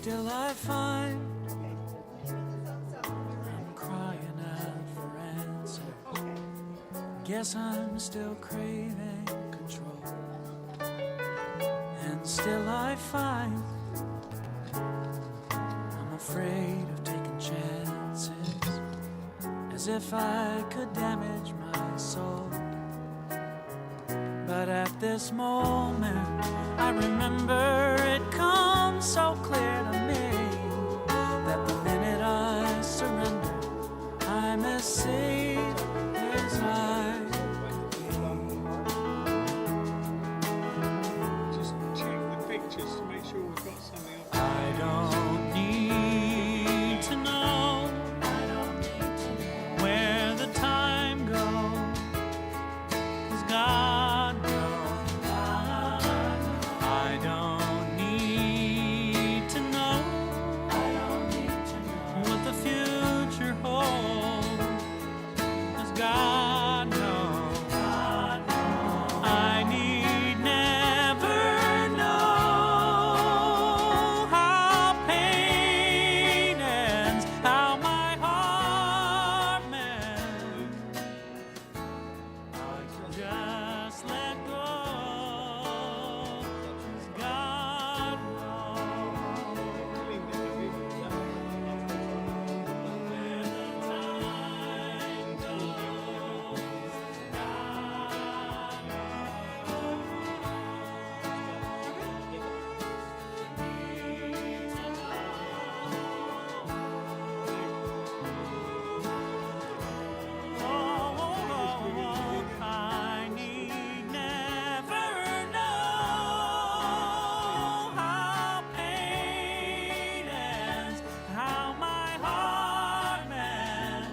still I find I'm crying out for answers. Guess I'm still craving control. And still I find I'm afraid of taking chances, as if I could damage my soul. But at this moment I remember it comes so clear to me that the minute I surrender, I'm as safe as I could be. Just check the pictures to make sure we've got something up. I don't need to know where the time goes, 'cause God knows. I don't need to know what the future holds, 'cause God knows. I need never know how pain ends, how my heart mends. I can just let go, 'cause God knows. Where the time goes, I need never know how pain ends, how my heart mends.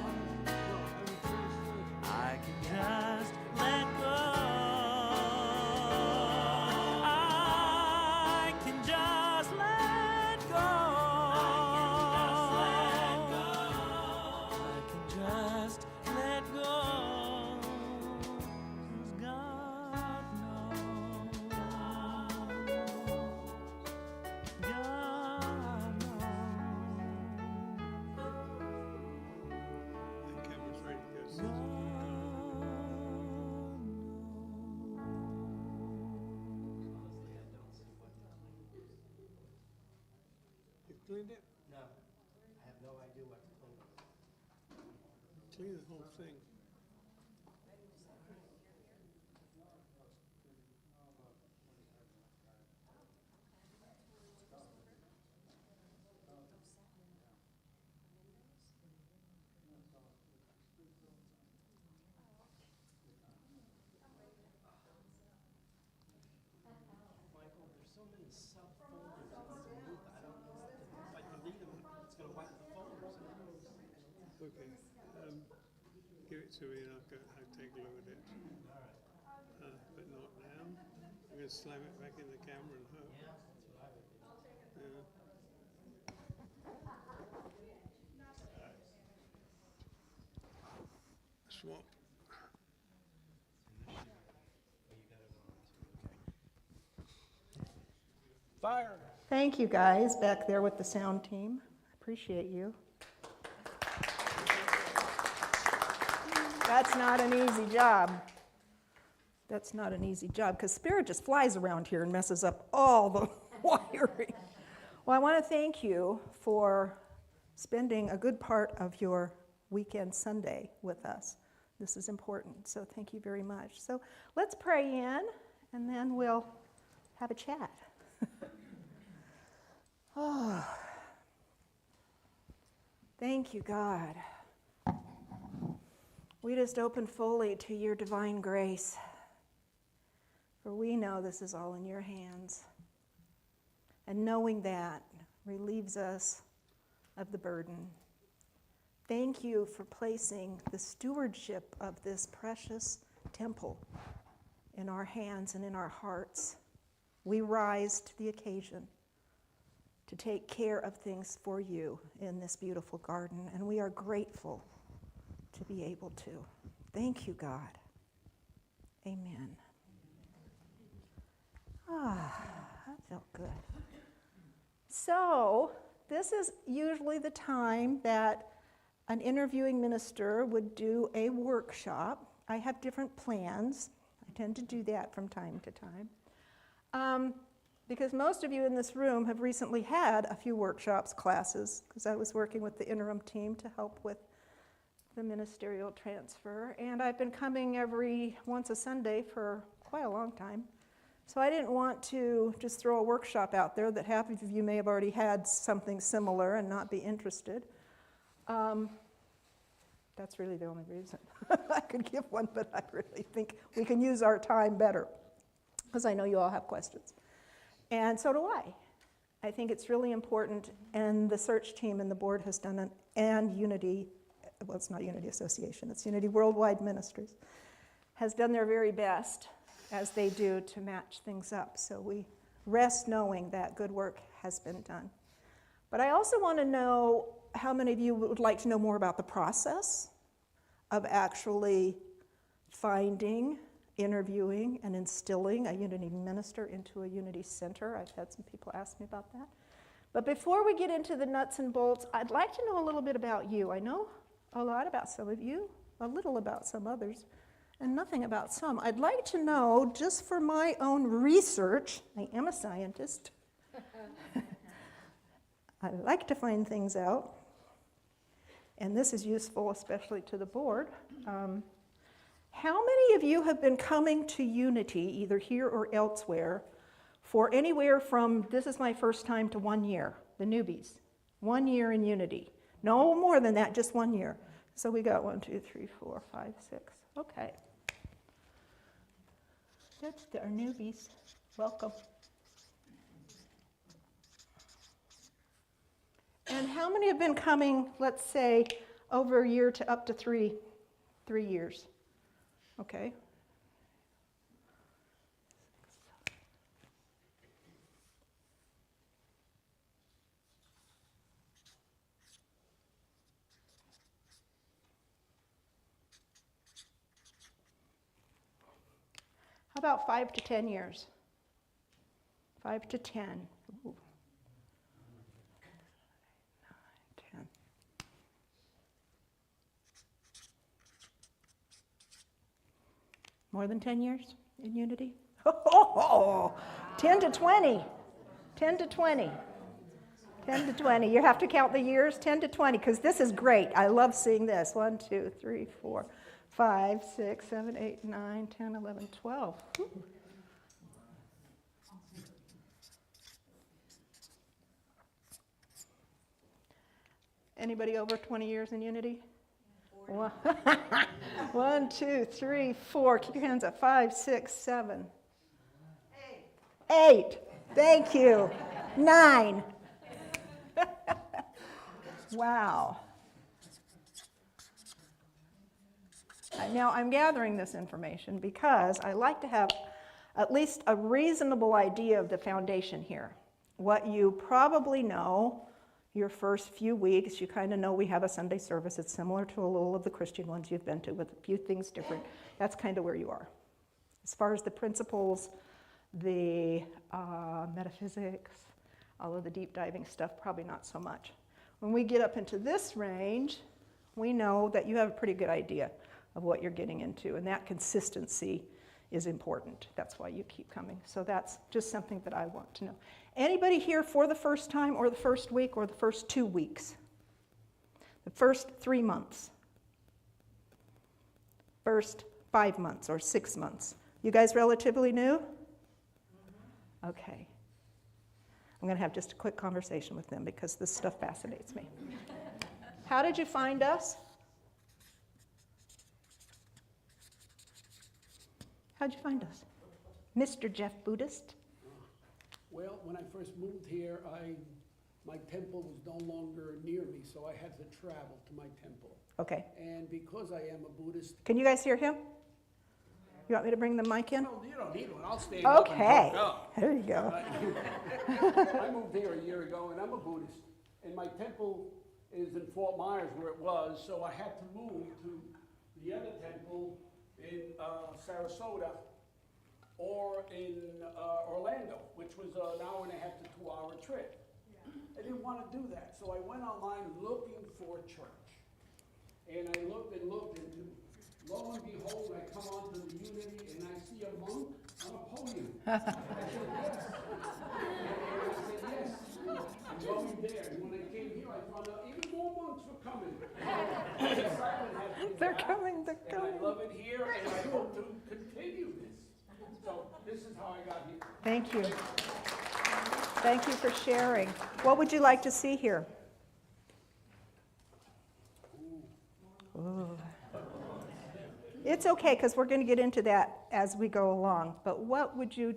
I can just let go. I can just let go. I can just let go. 'Cause God knows. God The camera's ready to go. You've cleaned it? No, I have no idea what to clean. Clean the whole thing. Michael, there's so many subfolders underneath. I don't know what to do. If I delete them, it's going to wipe the folders. Okay. Give it to me and I'll take a look at it. But not now. I'm going to slam it back in the camera and hope. Yeah, that's what I would do. Yeah. Swap. Fire! Thank you guys back there with the sound team. Appreciate you. That's not an easy job. That's not an easy job because Spirit just flies around here and messes up all the wiring. Well, I want to thank you for spending a good part of your weekend Sunday with us. This is important, so thank you very much. So let's pray in, and then we'll have a chat. Oh, thank you, God. We just open fully to your divine grace, for we know this is all in your hands. And knowing that relieves us of the burden. Thank you for placing the stewardship of this precious temple in our hands and in our hearts. We rise to the occasion to take care of things for you in this beautiful garden, and we are grateful to be able to. Thank you, God. Amen. Ah, that felt good. So, this is usually the time that an interviewing minister would do a workshop. I have different plans. I tend to do that from time to time. Because most of you in this room have recently had a few workshops, classes, because I was working with the interim team to help with the ministerial transfer. And I've been coming once a Sunday for quite a long time. So I didn't want to just throw a workshop out there that half of you may have already had something similar and not be interested. That's really the only reason. I could give one, but I really think we can use our time better, because I know you all have questions. And so do I. I think it's really important, and the search team and the board has done and Unity, well, it's not Unity Association, it's Unity Worldwide Ministries, has done their very best, as they do, to match things up. So we rest knowing that good work has been done. But I also want to know how many of you would like to know more about the process of actually finding, interviewing, and instilling a Unity minister into a Unity center. I've had some people ask me about that. But before we get into the nuts and bolts, I'd like to know a little bit about you. I know a lot about some of you, a little about some others, and nothing about some. I'd like to know, just for my own research, I am a scientist. I like to find things out, and this is useful especially to the board. How many of you have been coming to Unity, either here or elsewhere, for anywhere from, this is my first time, to 1 year, the newbies? 1 year in Unity. No more than that, just 1 year. So we got 1, 2, 3, 4, 5, 6. Okay. That's our newbies. Welcome. And how many have been coming, let's say, over a year to up to 3 years? Okay. How about 5 to 10 years? 5 to 10. Ooh. 9, 10. More than 10 years in Unity? 10 to 20. 10 to 20. 10 to 20. You have to count the years, 10 to 20, because this is great. I love seeing this. 1, 2, 3, 4, 5, 6, 7, 8, 9, 10, 11, 12. Ooh. Anybody over 20 years in Unity? 1, 2, 3, 4. Keep your hands up. 5, 6, 7. 8. Thank you. 9. Wow. Now, I'm gathering this information because I like to have at least a reasonable idea of the foundation here. What you probably know your first few weeks, you kind of know we have a Sunday service. It's similar to a little of the Christian ones you've been to, with a few things different. That's kind of where you are. As far as the principles, the metaphysics, all of the deep diving stuff, probably not so much. When we get up into this range, we know that you have a pretty good idea of what you're getting into, and that consistency is important. That's why you keep coming. So that's just something that I want to know. Anybody here for the first time, or the first week, or the first 2 weeks? The first 3 months? First 5 months or 6 months? You guys relatively new? Okay. I'm going to have just a quick conversation with them because this stuff fascinates me. How did you find us? How'd you find us? Mr. Jeff Buddhist? Well, when I first moved here, my temple was no longer near me, so I had to travel to my temple. Okay. And because I am a Buddhist... Can you guys hear him? You want me to bring the mic in? No, you don't need one. I'll stand up and Okay. hook up. There you go. I moved here a year ago, and I'm a Buddhist. And my temple is in Fort Myers, where it was, so I had to move to the other temple in Sarasota or in Orlando, which was an hour and a half to 2 hour trip. I didn't want to do that. So I went online looking for church. And I looked and looked, and lo and behold, I come onto the Unity, and I see a monk on a podium. I said, yes. And I said, yes, I'm going there. And when I came here, I found out even more monks were coming. They're coming, they're And coming. I love it here, and I hope to continue this. So this is how I got here. Thank you. Thank you for sharing. What would you like to see here? Ooh. It's okay, because we're going to get into that as we go along. But what would you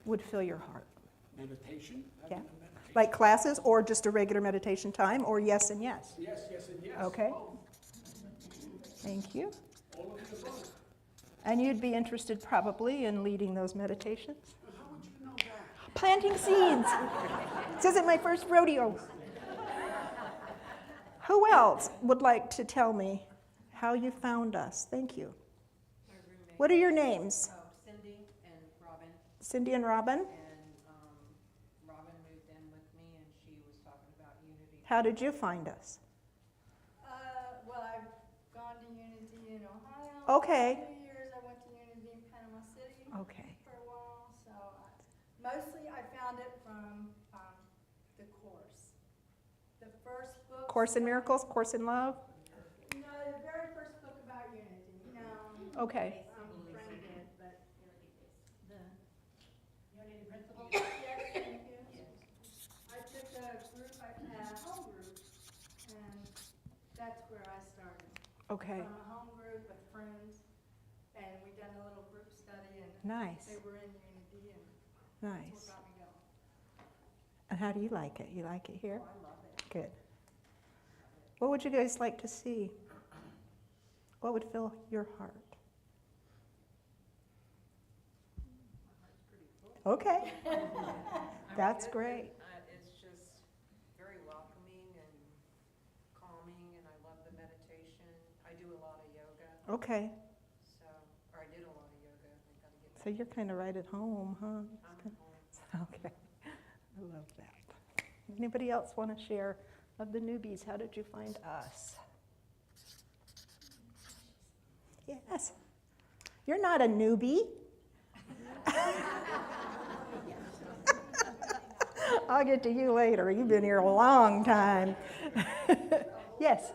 would fill your heart? Meditation? Yeah. Having a meditation. Like classes, or just a regular meditation time, or yes and yes? Yes, yes, and yes. Okay. Oh, Thank you. all of the above. And you'd be interested probably in leading those meditations? How would you know that? Planting seeds. This isn't my first rodeo. Who else would like to tell me how you found us? Thank you. My roommate. What are your names? Oh, Cindy and Robin. Cindy and Robin. And Robin moved in with me, and she was talking about Unity. How did you find us? Well, I've gone to Unity in Ohio. Okay. For 2 years, I went to Unity in Panama City Okay. for a while. So mostly I found it from the course. The first book. Course in Miracles, Course in Love? No, the very first book about Unity. No. Okay. Friend did, but the Unity principles? yes, thank you. I took a group, a home group, and that's where I started. Okay. From a home group with friends, and we done a little group study, and Nice. they were in Unity, and that's Nice. what got me going. And how do you like it? You like it here? Oh, I love it. Good. What would you guys like to see? What would fill your heart? Okay. That's great. It's just very welcoming and calming, and I love the meditation. I do a lot of yoga, Okay. or I did a lot of yoga. I gotta get So you're kind of right at home, huh? I'm home. Okay. I love that. Anybody else want to share of the newbies? How did you find us? Yes. You're not a newbie. I'll get to you later. You've been here a long time. Yes.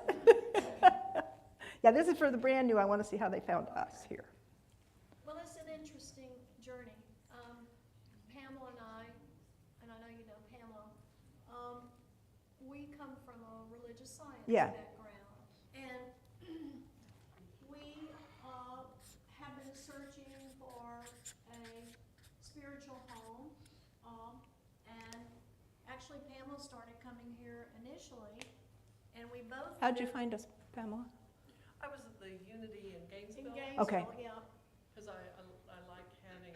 Yeah, this is for the brand new. I want to see how they found us here. Well, it's an interesting journey. Pamela and I know you know Pamela, we come from a religious science Yeah. background. And we have been searching for a spiritual home. And actually Pamela started coming here initially, and we both. How'd you find us, Pamela? I was at the Unity in In Gainesville. Gainesville, Okay. yeah. Because I like having,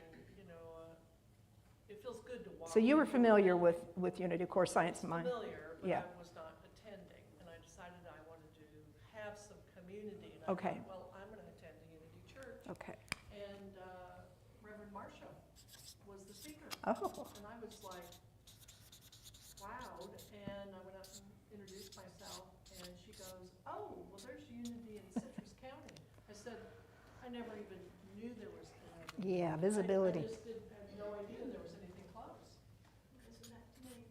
it feels good to walk. So you were into familiar a- with Unity Core Science and Mind? Familiar, but Yeah. I was not attending. And I decided I wanted to have some community. And I Okay. thought, well, I'm going to attend a Unity church. Okay. And Reverend Marcia was the speaker. Oh, And I was like, wowed, and I went up and introduced myself, and she goes, oh, well, there's Unity in Citrus County. I said, I never even knew there was. yeah, visibility. I just had no idea there was anything close. Isn't that to me?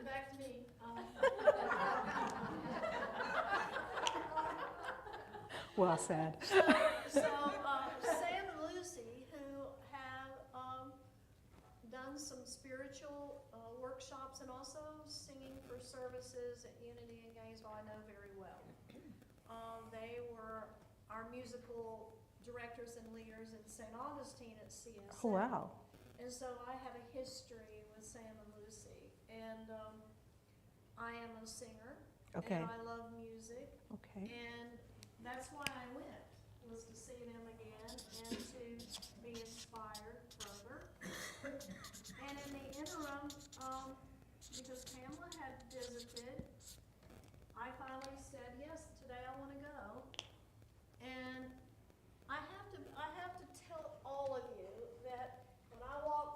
Back to me. Well said. So Sam and Lucy, who have done some spiritual workshops and also singing for services at Unity in Gainesville, I know very well. They were our musical directors and leaders in St. Augustine at CSM. Oh, wow. And so I have a history with Sam and Lucy. And I am a singer. Okay. And I love music. Okay. And that's why I went, was to see them again and to be inspired further. And in the interim, because Pamela had visited, I finally said, yes, today I want to go. And I have to tell all of you that when I walk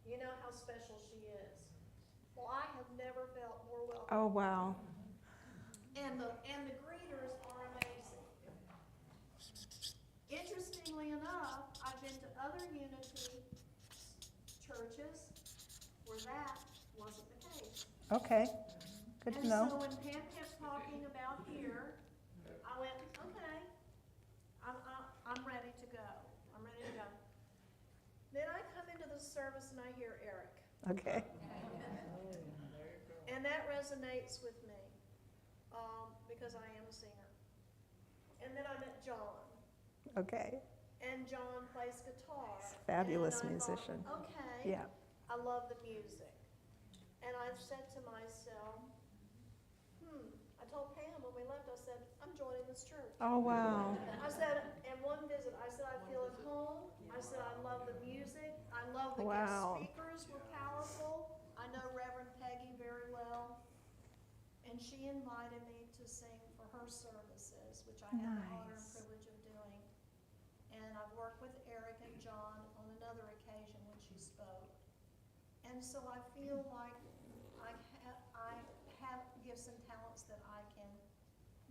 You know how special she is. Well, I have never felt more welcome. Oh, wow. And the greeters are amazing. Interestingly enough, I've been to other Unity churches where that wasn't the case. Okay, good to And know. so when Pam kept talking about here, I went, okay, I'm ready to go. I'm ready to go. Then I come into the service and I hear Eric. Okay. And that resonates with me, because I am a singer. And then I met John, Okay. and John plays guitar. Fabulous And I thought, musician. okay, Yeah. I love the music. And I said to myself, I told Pam when we left, I said, I'm joining this church. Oh, wow. I said, in one visit, I said, I feel at home. I said, I love the music. I love the Wow. guest speakers were powerful. I know Reverend Peggy very well. And she invited me to sing for her services, which I had the honor and Nice. privilege of doing. And I've worked with Eric and John on another occasion when she spoke. And so I feel like I have gifts and talents that I can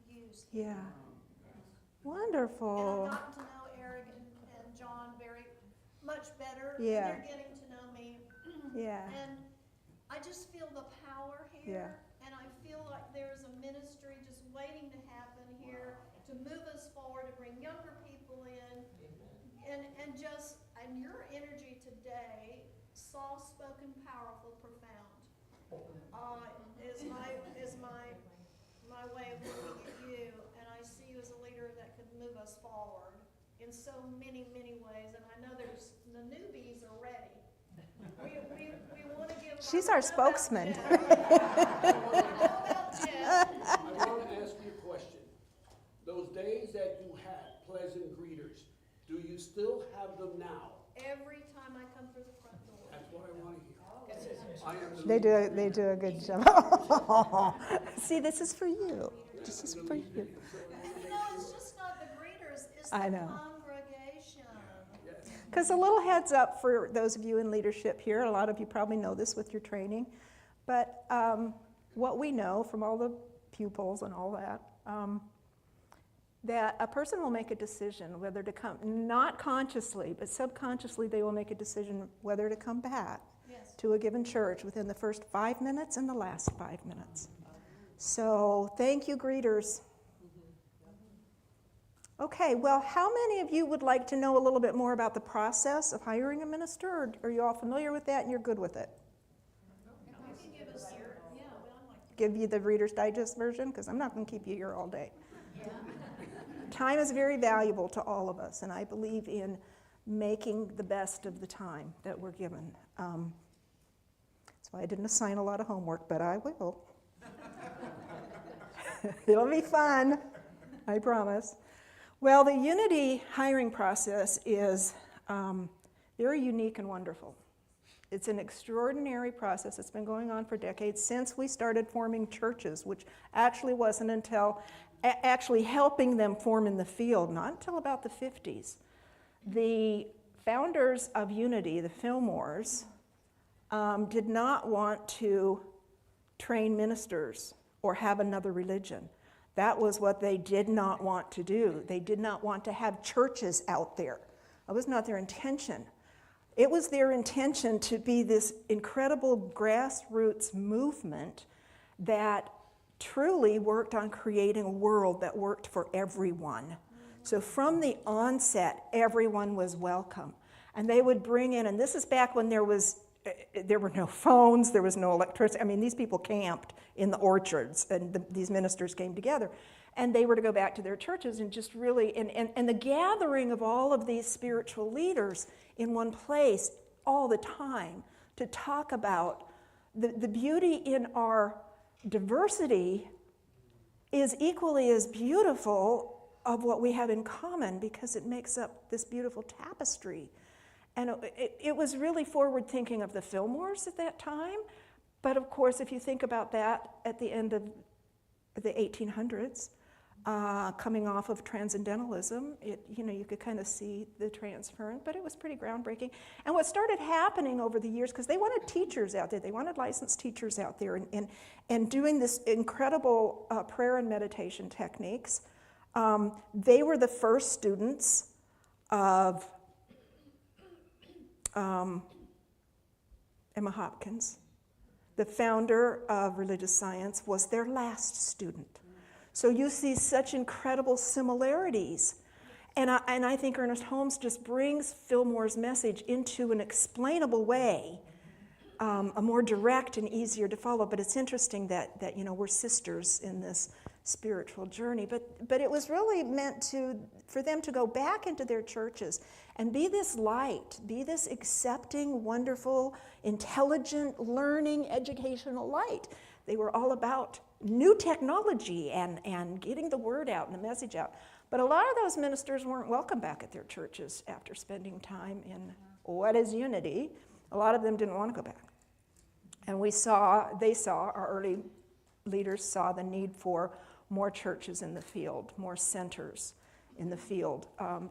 use. Yeah. And Wonderful. I've gotten to know Eric and John very much better. Yeah. And they're getting to know me. Yeah. And I just feel the power here. And I feel like there's a ministry just waiting to happen here to move us forward, to bring younger people in. And your energy today, soft-spoken, powerful, profound, is my way of looking at you. And I see you as a leader that could move us forward in so many, many ways. And I know there's, the newbies are ready. We want to give. She's our spokesman. I want to ask you a question. Those days that you had, pleasant greeters, do you still have them now? Every time I come through the front door. That's what I want to hear. I am the They do a good job. See, this is for you. This is for you. You know, it's just not the greeters, it's I the know. congregation. Because a little heads up for those of you in leadership here, a lot of you probably know this with your training, but what we know from all the pupils and all that, that a person will make a decision whether to come, not consciously, but subconsciously they will make a decision whether to come back Yes. to a given church within the first 5 minutes and the last 5 minutes. So thank you, greeters. Okay, well, how many of you would like to know a little bit more about the process of hiring a minister, or are you all familiar with that and you're good with it? You can give us, but I'm like, Give you the Reader's Digest version, because I'm not going to keep you here all day. Time is very valuable to all of us, and I believe in making the best of the time that we're given. That's why I didn't assign a lot of homework, but I will. It'll be fun, I promise. Well, the Unity hiring process is very unique and wonderful. It's an extraordinary process. It's been going on for decades since we started forming churches, which actually wasn't until actually helping them form in the field, not until about the 50s. The founders of Unity, the Fillmores, did not want to train ministers or have another religion. That was what they did not want to do. They did not want to have churches out there. That was not their intention. It was their intention to be this incredible grassroots movement that truly worked on creating a world that worked for everyone. So from the onset, everyone was welcome. And they would bring in, and this is back when there were no phones, there was no electricity. I mean, these people camped in the orchards, and these ministers came together. And they were to go back to their churches and just really, and the gathering of all of these spiritual leaders in one place all the time to talk about the beauty in our diversity is equally as beautiful of what we have in common, because it makes up this beautiful tapestry. And it was really forward thinking of the Fillmores at that time. But of course, if you think about that at the end of the 1800s, coming off of transcendentalism. You could kind of see the transference, but it was pretty groundbreaking. And what started happening over the years, because they wanted teachers out there, they wanted licensed teachers out there, and doing this incredible prayer and meditation techniques. They were the first students of Emma Hopkins. The founder of religious science was their last student. So you see such incredible similarities. And I think Ernest Holmes just brings Fillmore's message into an explainable way, a more direct and easier to follow. But it's interesting that we're sisters in this spiritual journey. But it was really meant for them to go back into their churches and be this light, be this accepting, wonderful, intelligent, learning, educational light. They were all about new technology and getting the word out and the message out. But a lot of those ministers weren't welcome back at their churches after spending time in what is unity. A lot of them didn't want to go back. And our early leaders saw the need for more churches in the field, more centers in the field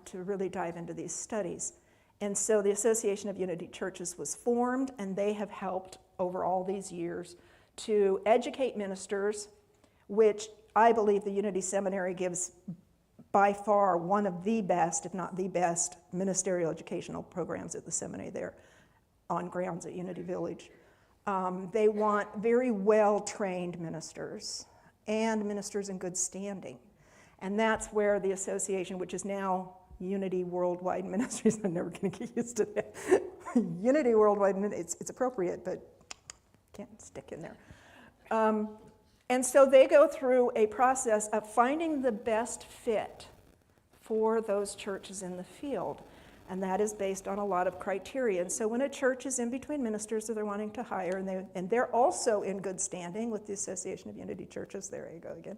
to really dive into these studies. And so the Association of Unity Churches was formed, and they have helped over all these years to educate ministers, which I believe the Unity Seminary gives by far one of the best, if not the best, ministerial educational programs at the seminary there on grounds at Unity Village. They want very well-trained ministers and ministers in good standing. And that's where the association, which is now Unity Worldwide Ministries, I'm never going to get used to that. Unity Worldwide, it's appropriate, but can't stick in there. And so they go through a process of finding the best fit for those churches in the field. And that is based on a lot of criteria. And so when a church is in between ministers that they're wanting to hire, and they're also in good standing with the Association of Unity Churches, there you go again,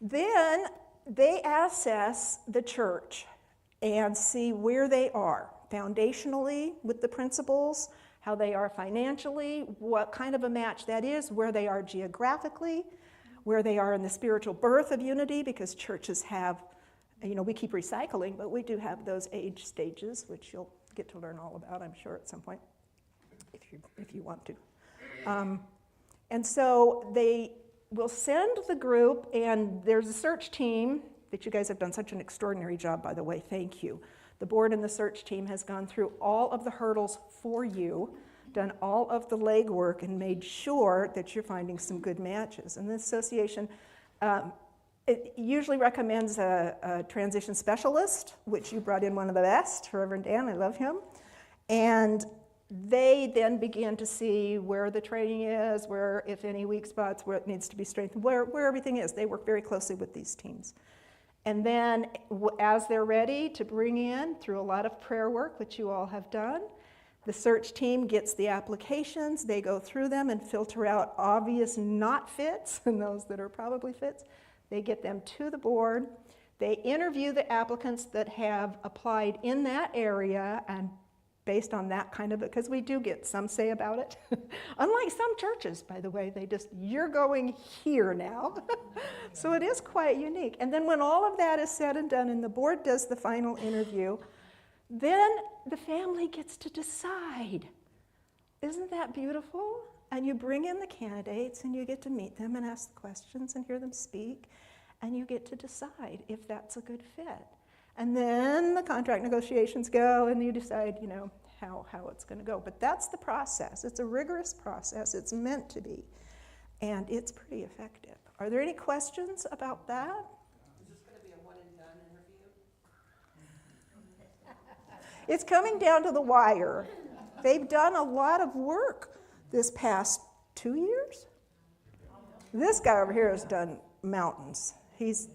then they assess the church and see where they are foundationally with the principles, how they are financially, what kind of a match that is, where they are geographically, where they are in the spiritual birth of unity, because churches have, we keep recycling, but we do have those age stages, which you'll get to learn all about, I'm sure, at some point, if you want to. And so they will send the group, and there's a search team that you guys have done such an extraordinary job, by the way, thank you. The board and the search team has gone through all of the hurdles for you, done all of the legwork, and made sure that you're finding some good matches. And the association, it usually recommends a transition specialist, which you brought in one of the best, Reverend Dan, I love him. And they then begin to see where the training is, where, if any, weak spots, where it needs to be strengthened, where everything is. They work very closely with these teams. And then as they're ready to bring in, through a lot of prayer work, which you all have done, the search team gets the applications, they go through them and filter out obvious not fits and those that are probably fits. They get them to the board. They interview the applicants that have applied in that area, and based on that kind of, because we do get some say about it. Unlike some churches, by the way, you're going here now. So it is quite unique. And then when all of that is said and done and the board does the final interview, then the family gets to decide. Isn't that beautiful? And you bring in the candidates and you get to meet them and ask the questions and hear them speak, and you get to decide if that's a good fit. And then the contract negotiations go, and you decide, how it's going to go. But that's the process. It's a rigorous process. It's meant to be. And it's pretty effective. Are there any questions about that? Is this going to be a one and done interview? It's coming down to the wire. They've done a lot of work this past 2 years. This guy over here has done mountains. He's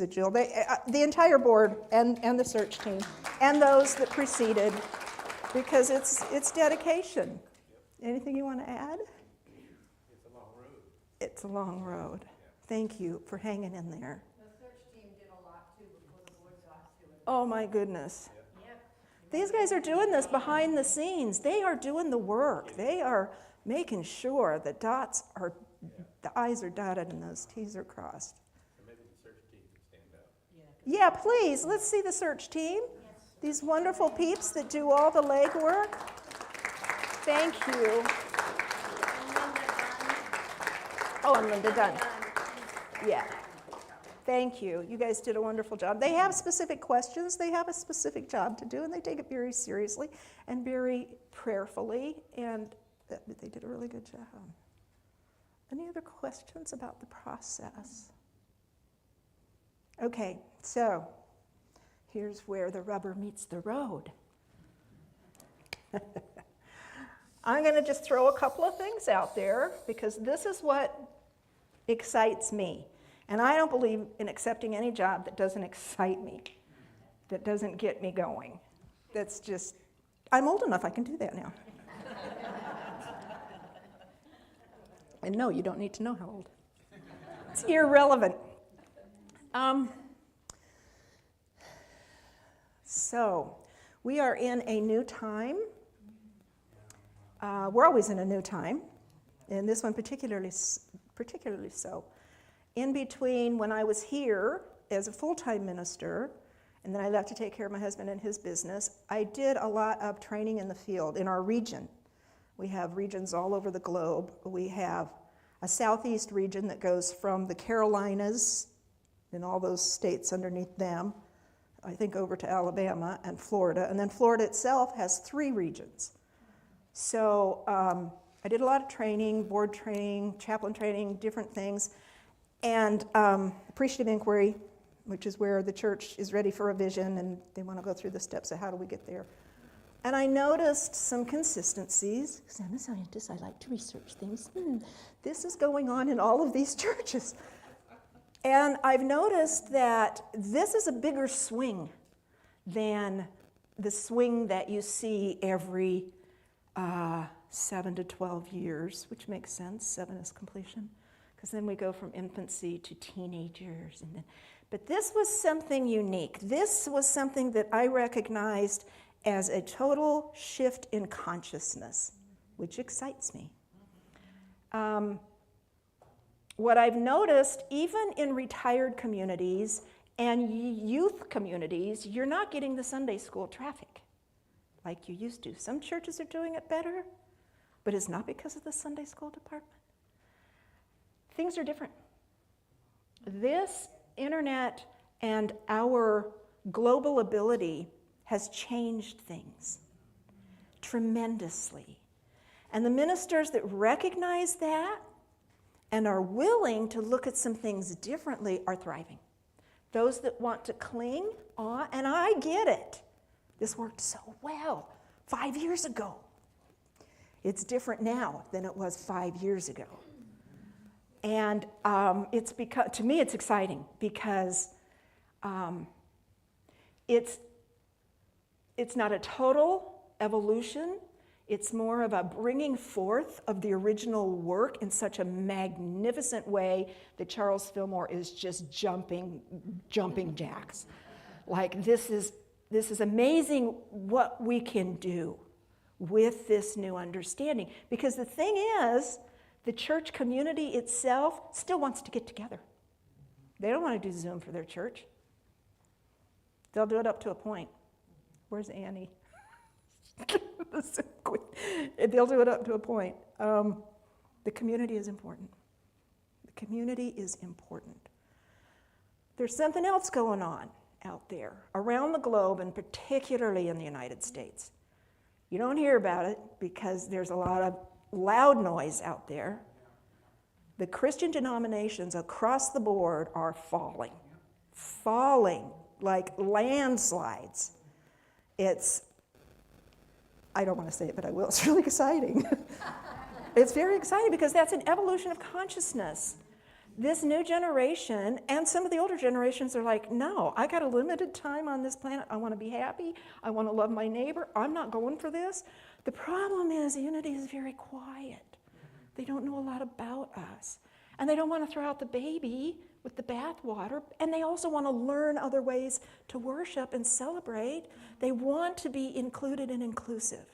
a jewel. The entire board and the search team and those that preceded, because it's dedication. Anything you want to add? It's a long road. It's a long road. Thank you for hanging in there. The search team did a lot too before the board got to it. Oh my goodness. Yep. These guys are doing this behind the scenes. They are doing the work. They are making sure the I's are dotted and those T's are crossed. Yeah, please, let's see the search team. These wonderful peeps that do all the legwork. Thank you. Oh, and Linda Dunn. Yeah. Thank you. You guys did a wonderful job. They have specific questions. They have a specific job to do, and they take it very seriously and very prayerfully, and they did a really good job. Any other questions about the process? Okay, so here's where the rubber meets the road. I'm going to just throw a couple of things out there because this is what excites me. And I don't believe in accepting any job that doesn't excite me, that doesn't get me going. That's just, I'm old enough, I can do that now. And no, you don't need to know how old. It's irrelevant. So, we are in a new time. We're always in a new time, and this one particularly so. In between when I was here as a full-time minister, and then I left to take care of my husband and his business, I did a lot of training in the field in our region. We have regions all over the globe. We have a southeast region that goes from the Carolinas and all those states underneath them, I think over to Alabama and Florida. And then Florida itself has 3 regions. So I did a lot of training, board training, chaplain training, different things. And appreciative inquiry, which is where the church is ready for a vision and they want to go through the steps of how do we get there. And I noticed some consistencies, because I'm a scientist, I like to research things. This is going on in all of these churches. And I've noticed that this is a bigger swing than the swing that you see every 7 to 12 years, which makes sense, 7 is completion. Because then we go from infancy to teenagers. But this was something unique. This was something that I recognized as a total shift in consciousness, which excites me. What I've noticed, even in retired communities and youth communities, you're not getting the Sunday school traffic like you used to. Some churches are doing it better, but it's not because of the Sunday school department. Things are different. This internet and our global ability has changed things tremendously. And the ministers that recognize that and are willing to look at some things differently are thriving. Those that want to cling on, and I get it. This worked so well 5 years ago. It's different now than it was 5 years ago. And it's because, to me, it's exciting because it's not a total evolution. It's more of a bringing forth of the original work in such a magnificent way that Charles Fillmore is just jumping jacks. Like, this is amazing what we can do with this new understanding. Because the thing is, the church community itself still wants to get together. They don't want to do Zoom for their church. They'll do it up to a point. Where's Annie? They'll do it up to a point. The community is important. The community is important. There's something else going on out there around the globe, and particularly in the United States. You don't hear about it because there's a lot of loud noise out there. The Christian denominations across the board are falling like landslides. I don't want to say it, but I will. It's really exciting. It's very exciting because that's an evolution of consciousness. This new generation and some of the older generations are like, no, I got a limited time on this planet. I want to be happy. I want to love my neighbor. I'm not going for this. The problem is unity is very quiet. They don't know a lot about us. And they don't want to throw out the baby with the bathwater. And they also want to learn other ways to worship and celebrate. They want to be included and inclusive.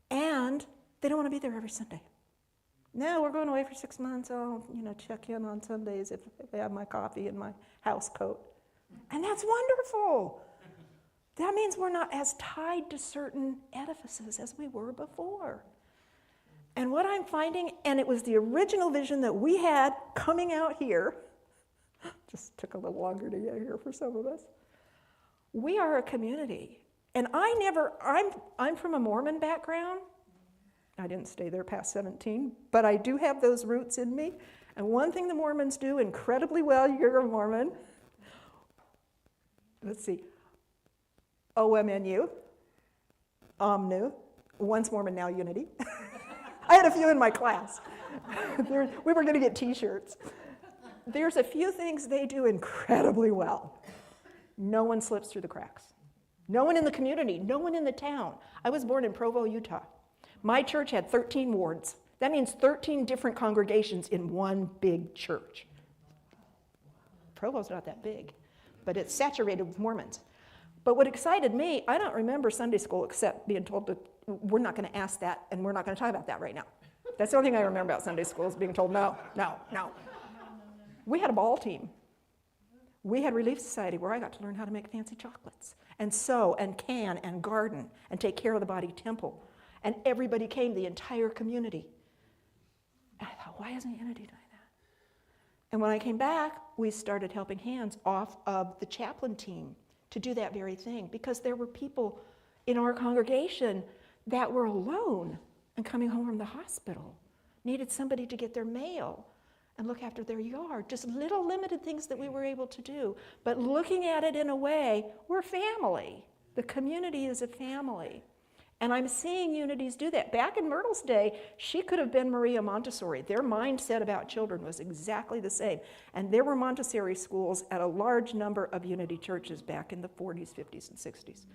And they don't want to be there every Sunday. No, we're going away for 6 months. I'll, check in on Sundays if I have my coffee and my house coat. And that's wonderful. That means we're not as tied to certain edifices as we were before. And what I'm finding, and it was the original vision that we had coming out here, just took a little longer to get here for some of us. We are a community. And I'm from a Mormon background. I didn't stay there past 17, but I do have those roots in me. And one thing the Mormons do incredibly well, you're a Mormon. Let's see. OMNU, OMNU, once Mormon, now Unity. I had a few in my class. We were going to get t-shirts. There's a few things they do incredibly well. No one slips through the cracks. No one in the community, no one in the town. I was born in Provo, Utah. My church had 13 wards. That means 13 different congregations in one big church. Provo's not that big, but it's saturated with Mormons. But what excited me, I don't remember Sunday school except being told that we're not going to ask that and we're not going to talk about that right now. That's the only thing I remember about Sunday school is being told no. We had a ball team. We had Relief Society where I got to learn how to make fancy chocolates and sew and can and garden and take care of the body temple. And everybody came, the entire community. And I thought, why isn't Unity doing that? And when I came back, we started helping hands off of the chaplain team to do that very thing because there were people in our congregation that were alone and coming home from the hospital, needed somebody to get their mail and look after their yard. Just little limited things that we were able to do. But looking at it in a way, we're family. The community is a family. And I'm seeing Unities do that. Back in Myrtle's day, she could have been Maria Montessori. Their mindset about children was exactly the same. And there were Montessori schools at a large number of Unity churches back in the 40s, 50s, and 60s.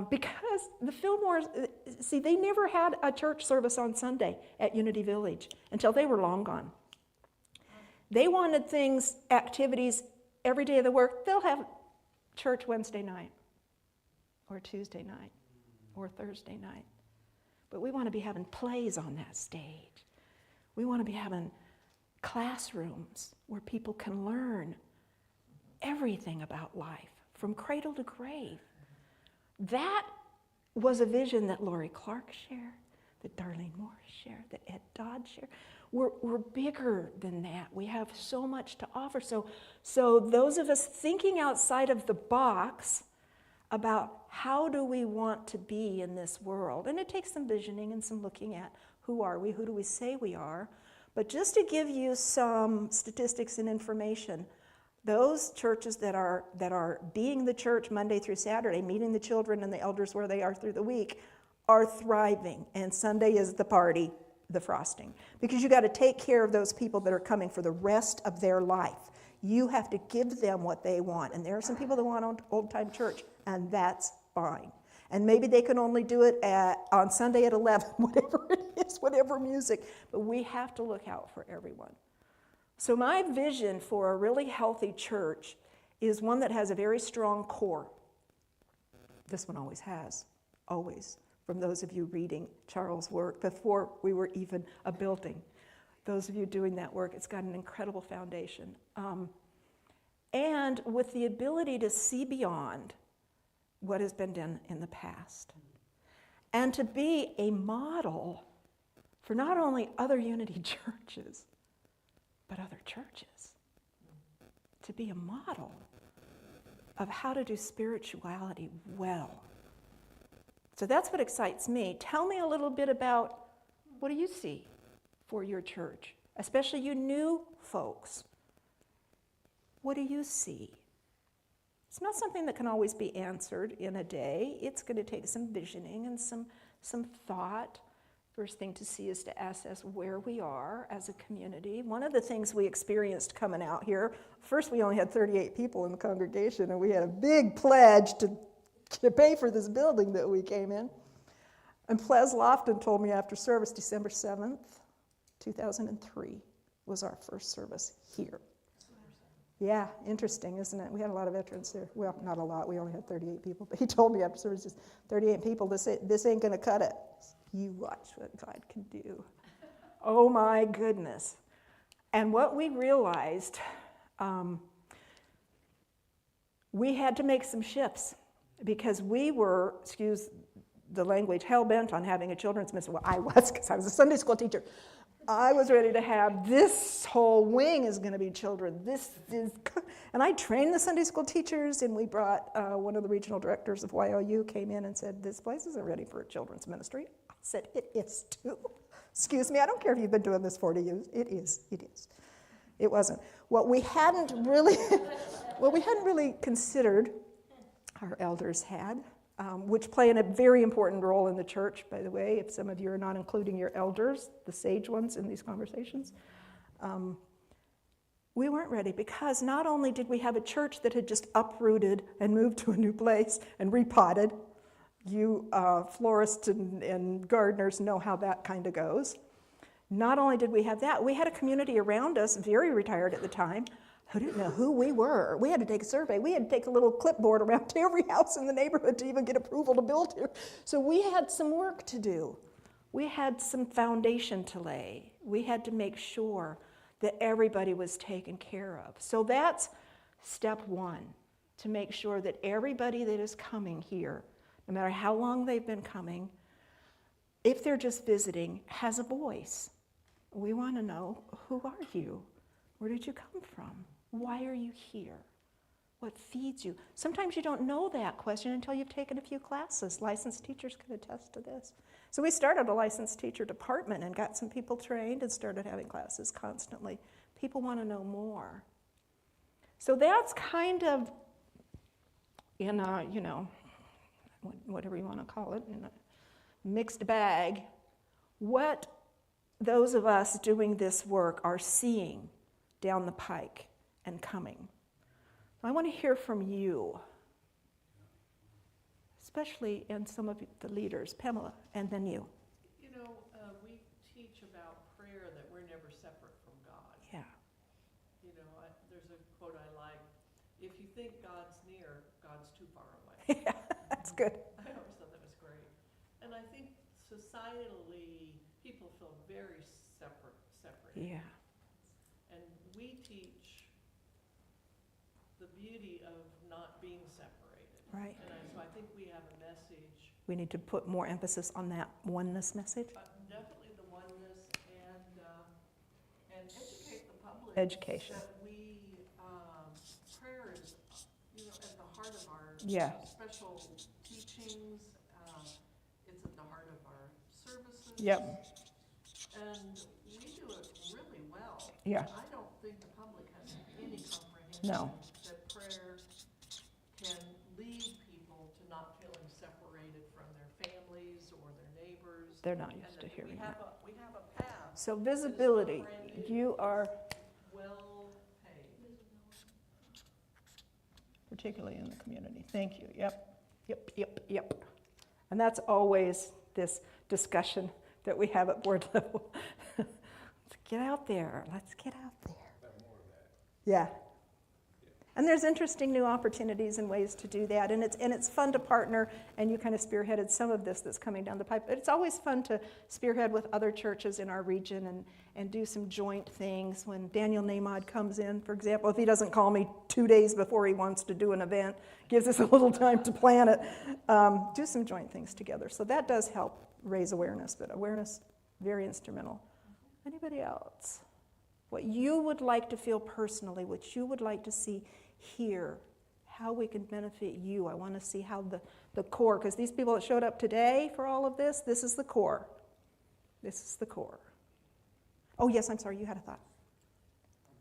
Because the Fillmores, see, they never had a church service on Sunday at Unity Village until they were long gone. They wanted things, activities, every day of the work. They'll have church Wednesday night or Tuesday night or Thursday night. But we want to be having plays on that stage. We want to be having classrooms where people can learn everything about life from cradle to grave. That was a vision that Lauri Clark shared, that Darlene Morris shared, that Ed Dodd shared. We're bigger than that. We have so much to offer. So those of us thinking outside of the box about how do we want to be in this world, and it takes some visioning and some looking at who are we, who do we say we are, but just to give you some statistics and information, those churches that are being the church Monday through Saturday, meeting the children and the elders where they are through the week, are thriving, and Sunday is the party, the frosting. Because you got to take care of those people that are coming for the rest of their life. You have to give them what they want. And there are some people that want old-time church, and that's fine. And maybe they can only do it on Sunday at 11, whatever it is, whatever music. But we have to look out for everyone. So my vision for a really healthy church is one that has a very strong core. This one always has, always. From those of you reading Charles' work before we were even a building. Those of you doing that work, it's got an incredible foundation. And with the ability to see beyond what has been done in the past. And to be a model for not only other Unity churches, but other churches. To be a model of how to do spirituality well. So that's what excites me. Tell me a little bit about what do you see for your church, especially you new folks. What do you see? It's not something that can always be answered in a day. It's going to take some visioning and some thought. First thing to see is to assess where we are as a community. One of the things we experienced coming out here, first we only had 38 people in the congregation, and we had a big pledge to pay for this building that we came in. And Ples Lofton told me after service, December 7th, 2003, was our first service here. Yeah, interesting, isn't it? We had a lot of veterans there. Well, not a lot. We only had 38 people. But he told me after service, 38 people, this ain't going to cut it. You watch what God can do. Oh, my goodness. And what we realized, we had to make some shifts because we were, excuse the language, hell-bent on having a children's ministry. Well, I was, because I was a Sunday school teacher. I was ready to have this whole wing is going to be children. And I trained the Sunday school teachers, and we brought one of the regional directors of YOU came in and said, this place isn't ready for a children's ministry. I said, it is too. Excuse me, I don't care if you've been doing this 40 years. It is. It wasn't. What we hadn't really considered, our elders had, which play a very important role in the church, by the way, if some of you are not including your elders, the sage ones in these conversations. We weren't ready because not only did we have a church that had just uprooted and moved to a new place and repotted. You florists and gardeners know how that kind of goes. Not only did we have that, we had a community around us, very retired at the time, who didn't know who we were. We had to take a survey. We had to take a little clipboard around to every house in the neighborhood to even get approval to build here. So we had some work to do. We had some foundation to lay. We had to make sure that everybody was taken care of. So that's step one, to make sure that everybody that is coming here, no matter how long they've been coming, if they're just visiting, has a voice. We want to know, who are you? Where did you come from? Why are you here? What feeds you? Sometimes you don't know that question until you've taken a few classes. Licensed teachers can attest to this. So we started a licensed teacher department and got some people trained and started having classes constantly. People want to know more. So that's kind of in a, whatever you want to call it, in a mixed bag, what those of us doing this work are seeing down the pike and coming. I want to hear from you, especially in some of the leaders, Pamela, and then you. We teach about prayer that we're never separate from God. Yeah. There's a quote I like, if you think God's near, God's too far away. Yeah, that's good. I always thought that was great. And I think societally, people feel very separate. Yeah. And we teach the beauty of not being separated. Right. And so I think we have a message. We need to put more emphasis on that oneness message. Definitely the oneness and educate the public. Education. That prayer is, at the heart of our special teachings. It's at the heart of our services. Yep. And we do it really well. Yeah. I don't think the public has any comprehension that prayer can lead people to not feeling separated from their families or their neighbors. They're not used to hearing that. We have a path. So visibility, you are Well paid. particularly in the community. Thank you. Yep. And that's always this discussion that we have at board level. Let's get out there. Yeah. And there's interesting new opportunities and ways to do that. And it's fun to partner, and you kind of spearheaded some of this that's coming down the pipe. But it's always fun to spearhead with other churches in our region and do some joint things. When Daniel Namod comes in, for example, if he doesn't call me 2 days before he wants to do an event, gives us a little time to plan it, do some joint things together. So that does help raise awareness, but awareness, very instrumental. Anybody else? What you would like to feel personally, what you would like to see here, how we can benefit you. I want to see how the core, because these people that showed up today for all of this is the core. This is the core. Oh, yes, I'm sorry, you had a thought.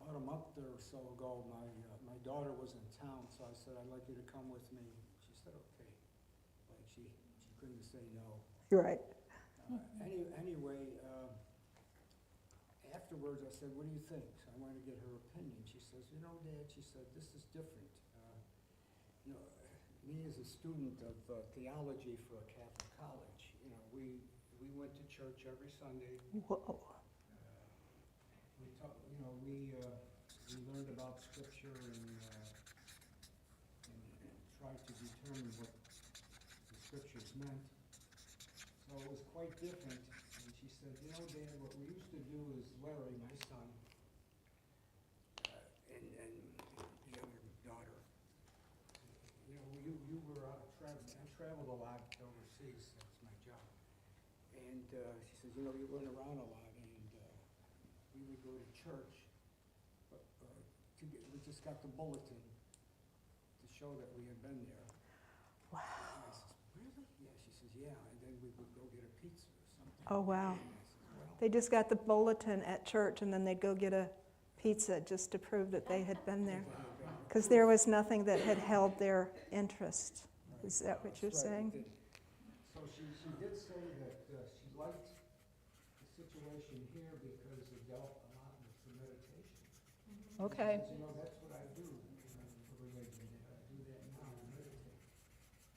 About a month or so ago, my daughter was in town, so I said, I'd like you to come with me. She said, okay. Like she couldn't say no. You're right. Anyway, afterwards I said, what do you think? So I wanted to get her opinion. She says, Dad, she said, this is different. Me as a student of theology for a Catholic college, we went to church every Sunday. Whoa. We learned about Scripture and tried to determine what the Scriptures meant. So it was quite different. And she said, Dad, what we used to do is Lauri, my son, and the other daughter, traveled a lot overseas, that's my job. And she says, you know, you run around a lot, and we would go to church, but we just got the bulletin to show that we had been there. Wow. And I says, really? Yeah, she says, yeah, and then we would go get a pizza or something. Oh, wow. And I says, well, They just got the bulletin at church, and then they'd go get a pizza just to prove that they had been there. Because there was nothing that had held their interest. Is that what you're that's right, saying? it did. So she did say that she liked the situation here because it dealt a lot with the meditation. Okay. She says, you know, that's what I do for religion. I do that now, I meditate.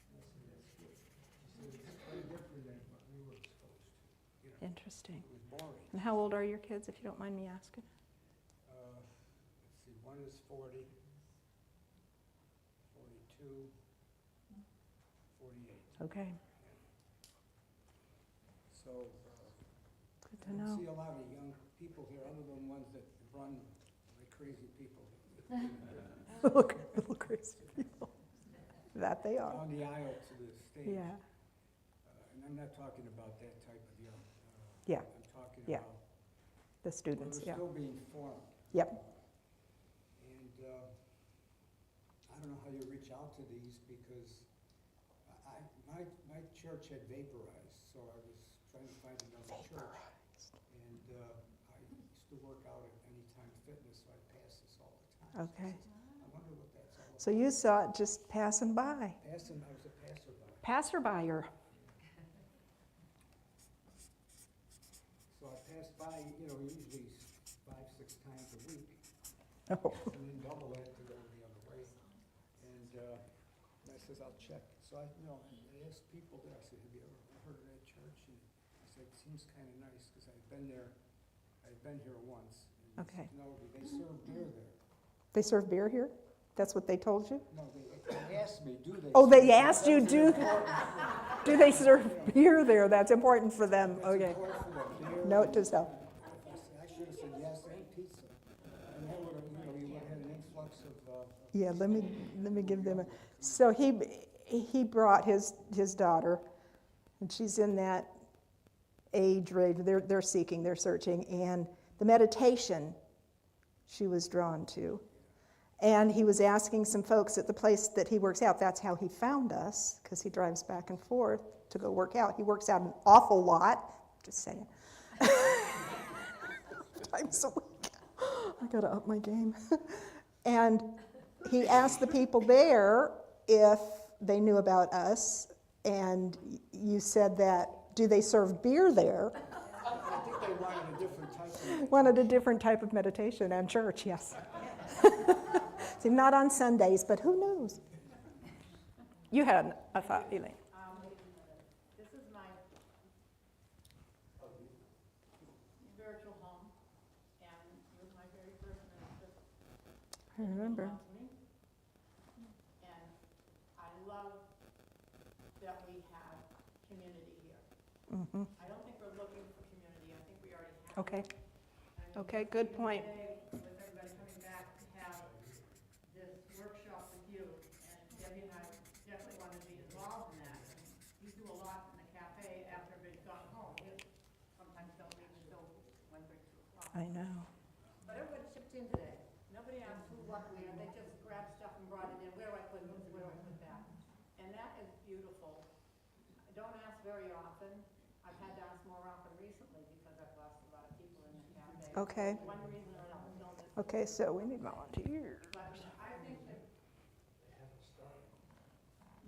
And I said, that's good. She said, it's very different than what we were exposed to. You know, Interesting. it was boring. And how old are your kids, if you don't mind me asking? Let's see, one is 40, 42, 48. Okay, So, good I to don't know. see a lot of young people here, other than ones that run like crazy people. Little crazy people. That they are. On the aisle to the stage. Yeah, And I'm not talking about that type of young. Yeah, I'm talking yeah. about the students, we're yeah. still being formed. Yep. And I don't know how you reach out to these because my church had vaporized, so I was trying to find another church. And I used to work out at Anytime Fitness, so I pass this all the time. Okay. I wonder what that's all about. So you saw it just passing by. I was a passerby. Passerby-er. So I pass by, you know, usually 5-6 times a week, Oh, and then double that to go the other way. And I says, I'll check. So I asked people there, I said, have you ever heard of that church? And I said, it seems kind of nice, because I'd been here once. And they Okay. said, no, they serve beer there. they serve beer here? That's what they told you? No, they asked me, do they? Oh, serve they beer? asked you, That's do, important. do they serve beer there? That's important for them. That's Okay. important for them. Beer Note and- to self. I should have said yes, and pizza. And that would have, you would have had an influx of. Yeah, let me give them a, so he brought his daughter, and she's in that age range, they're seeking, they're searching, and the meditation she was drawn to. And he was asking some folks at the place that he works out, that's how he found us, because he drives back and forth to go work out. He works out an awful lot, just saying. Times a week. I gotta up my game. And he asked the people there if they knew about us, and you said that, do they serve beer there? I think they wanted a different type of. Wanted a different type of meditation and church, yes. See, not on Sundays, but who knows? You had a thought, Elaine. This is my spiritual home, and it was my very first minister. I remember. Loved me. And I love that we have community here. Mhm. I don't think we're looking for community, I think we already have it. Okay, And okay, good point. today, with everybody coming back to have this workshop with you, and Debbie and I definitely want to be involved in that. You do a lot in the cafe after everybody's gone home. We sometimes don't leave until 1:30, 2 o'clock. I know. But everybody chipped in today. Nobody asked who, what, where. They just grabbed stuff and brought it in. Where do I put this? Where do I put that? And that is beautiful. I don't ask very often. I've had to ask more often recently because I've lost a lot of people in the cafe. Okay. One reason or another, don't miss. Okay, so we need volunteers. But I think that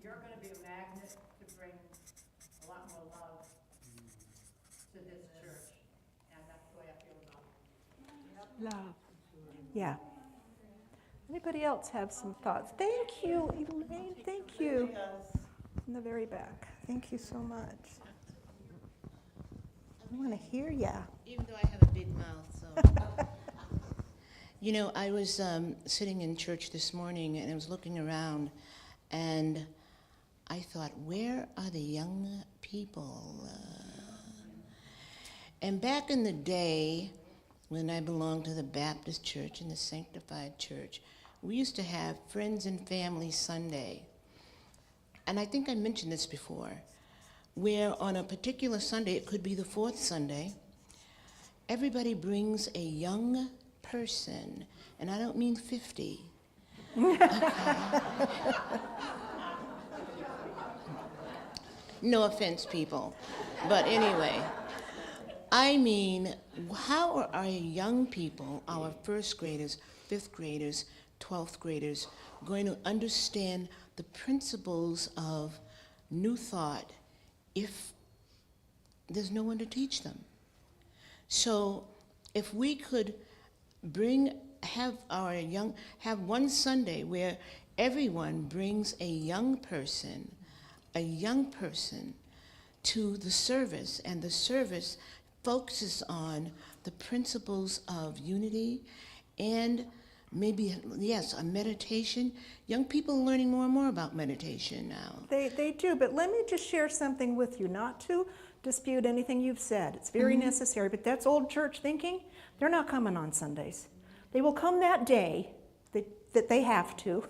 you're gonna be a magnet to bring a lot more love to this church. And that's the way I feel about it. Love. Yeah. Anybody else have some thoughts? Thank you, Elaine, thank you. In the very back, thank you so much. I want to hear ya. Even though I have a big mouth, so. You know, I was sitting in church this morning and I was looking around and I thought, where are the young people? And back in the day, when I belonged to the Baptist church and the Sanctified church, we used to have Friends and Family Sunday. and I think I mentioned this before, where on a particular Sunday, it could be the fourth Sunday, everybody brings a young person, and I don't mean 50. No offense, people. But anyway, I mean, how are our young people, our first graders, fifth graders, 12th graders, going to understand the principles of New Thought if there's no one to teach them? So if we could have one Sunday where everyone brings a young person to the service, and the service focuses on the principles of unity and maybe, yes, a meditation. Young people are learning more and more about meditation now. They do, but let me just share something with you, not to dispute anything you've said. It's very necessary, but that's old church thinking. They're not coming on Sundays. They will come that day that they have to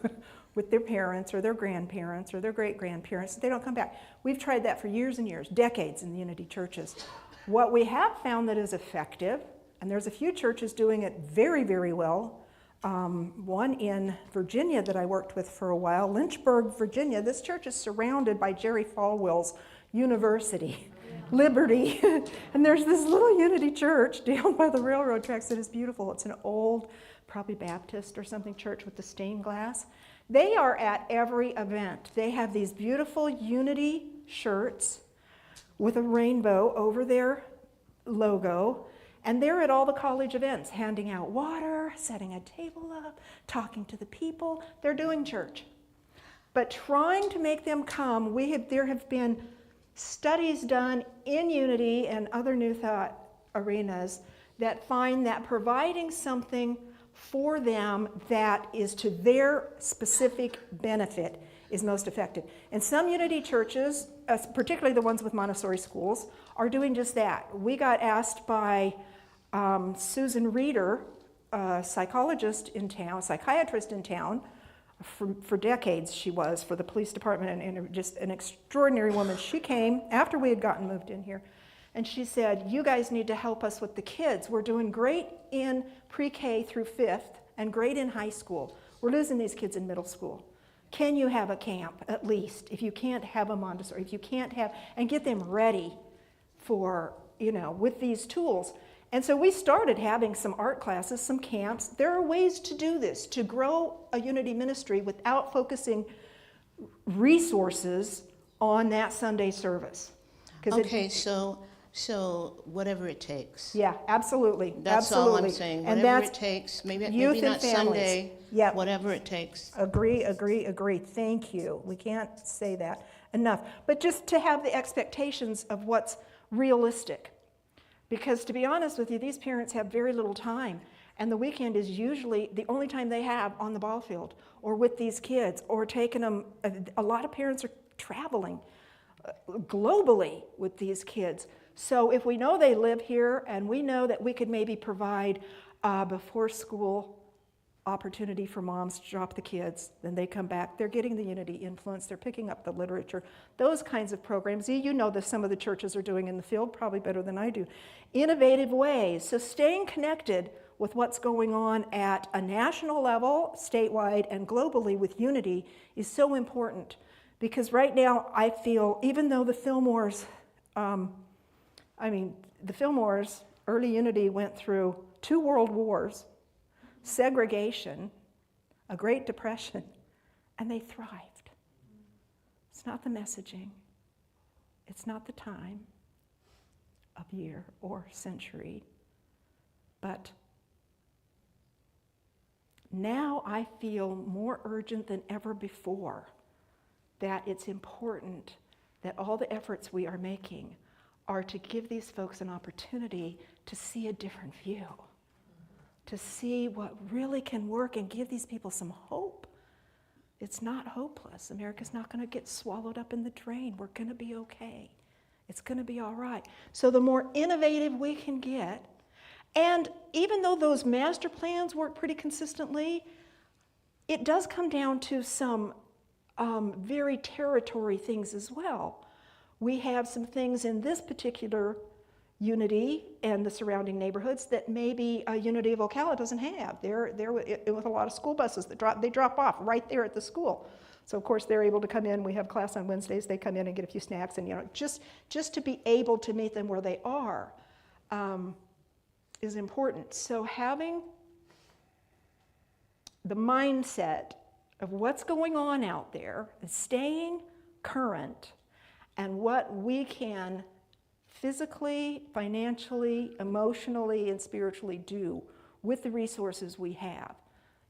with their parents or their grandparents or their great-grandparents. They don't come back. We've tried that for years and years, decades in the Unity churches. What we have found that is effective, and there's a few churches doing it very, very well. One in Virginia that I worked with for a while, Lynchburg, Virginia. This church is surrounded by Jerry Falwell's University, Liberty. And there's this little Unity church down by the railroad tracks that is beautiful. It's an old, probably Baptist or something church with the stained glass. They are at every event. They have these beautiful Unity shirts with a rainbow over their logo. And they're at all the college events, handing out water, setting a table up, talking to the people. They're doing church. But trying to make them come, there have been studies done in Unity and other New Thought arenas that find that providing something for them that is to their specific benefit is most effective. And some Unity churches, particularly the ones with Montessori schools, are doing just that. We got asked by Susan Reeder, a psychiatrist in town, for decades she was, for the police department, and just an extraordinary woman. She came after we had gotten moved in here, and she said, you guys need to help us with the kids. We're doing great in pre-K through 5th and great in high school. We're losing these kids in middle school. Can you have a camp, at least, if you can't have a Montessori, if you can't have, and get them ready for, with these tools. And so we started having some art classes, some camps. There are ways to do this, to grow a Unity ministry without focusing resources on that Sunday service. Okay, so whatever it takes. Yeah, absolutely. That's absolutely. all I'm saying. And Whatever it takes. Maybe not Sunday. Yep. Whatever it takes. Agree. Thank you. We can't say that enough. But just to have the expectations of what's realistic. Because to be honest with you, these parents have very little time. And the weekend is usually the only time they have on the ball field or with these kids or taking them. A lot of parents are traveling globally with these kids. So if we know they live here and we know that we could maybe provide before school opportunity for moms to drop the kids, then they come back, they're getting the Unity influence, they're picking up the literature, those kinds of programs. You know that some of the churches are doing in the field, probably better than I do. Innovative ways. So staying connected with what's going on at a national level, statewide, and globally with Unity is so important. Because right now I feel, even though the Fillmores, the Fillmores, early Unity went through 2 world wars, segregation, a Great Depression, and they thrived. It's not the messaging. It's not the time of year or century. But now I feel more urgent than ever before that it's important that all the efforts we are making are to give these folks an opportunity to see a different view, to see what really can work and give these people some hope. It's not hopeless. America's not going to get swallowed up in the drain. We're going to be okay. It's going to be all right. So the more innovative we can get, and even though those master plans work pretty consistently, it does come down to some very territory things as well. We have some things in this particular Unity and the surrounding neighborhoods that maybe a Unity of Ocala doesn't have. They're with a lot of school buses that drop off right there at the school. So of course they're able to come in. We have class on Wednesdays. They come in and get a few snacks, and just to be able to meet them where they are is important. So having the mindset of what's going on out there, staying current, and what we can physically, financially, emotionally, and spiritually do with the resources we have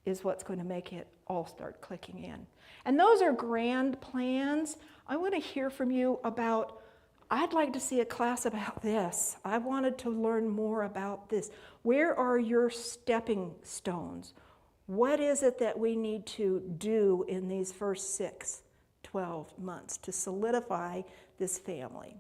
is what's going to make it all start clicking in. And those are grand plans. I want to hear from you about, I'd like to see a class about this. I wanted to learn more about this. Where are your stepping stones? What is it that we need to do in these first 6, 12 months to solidify this family?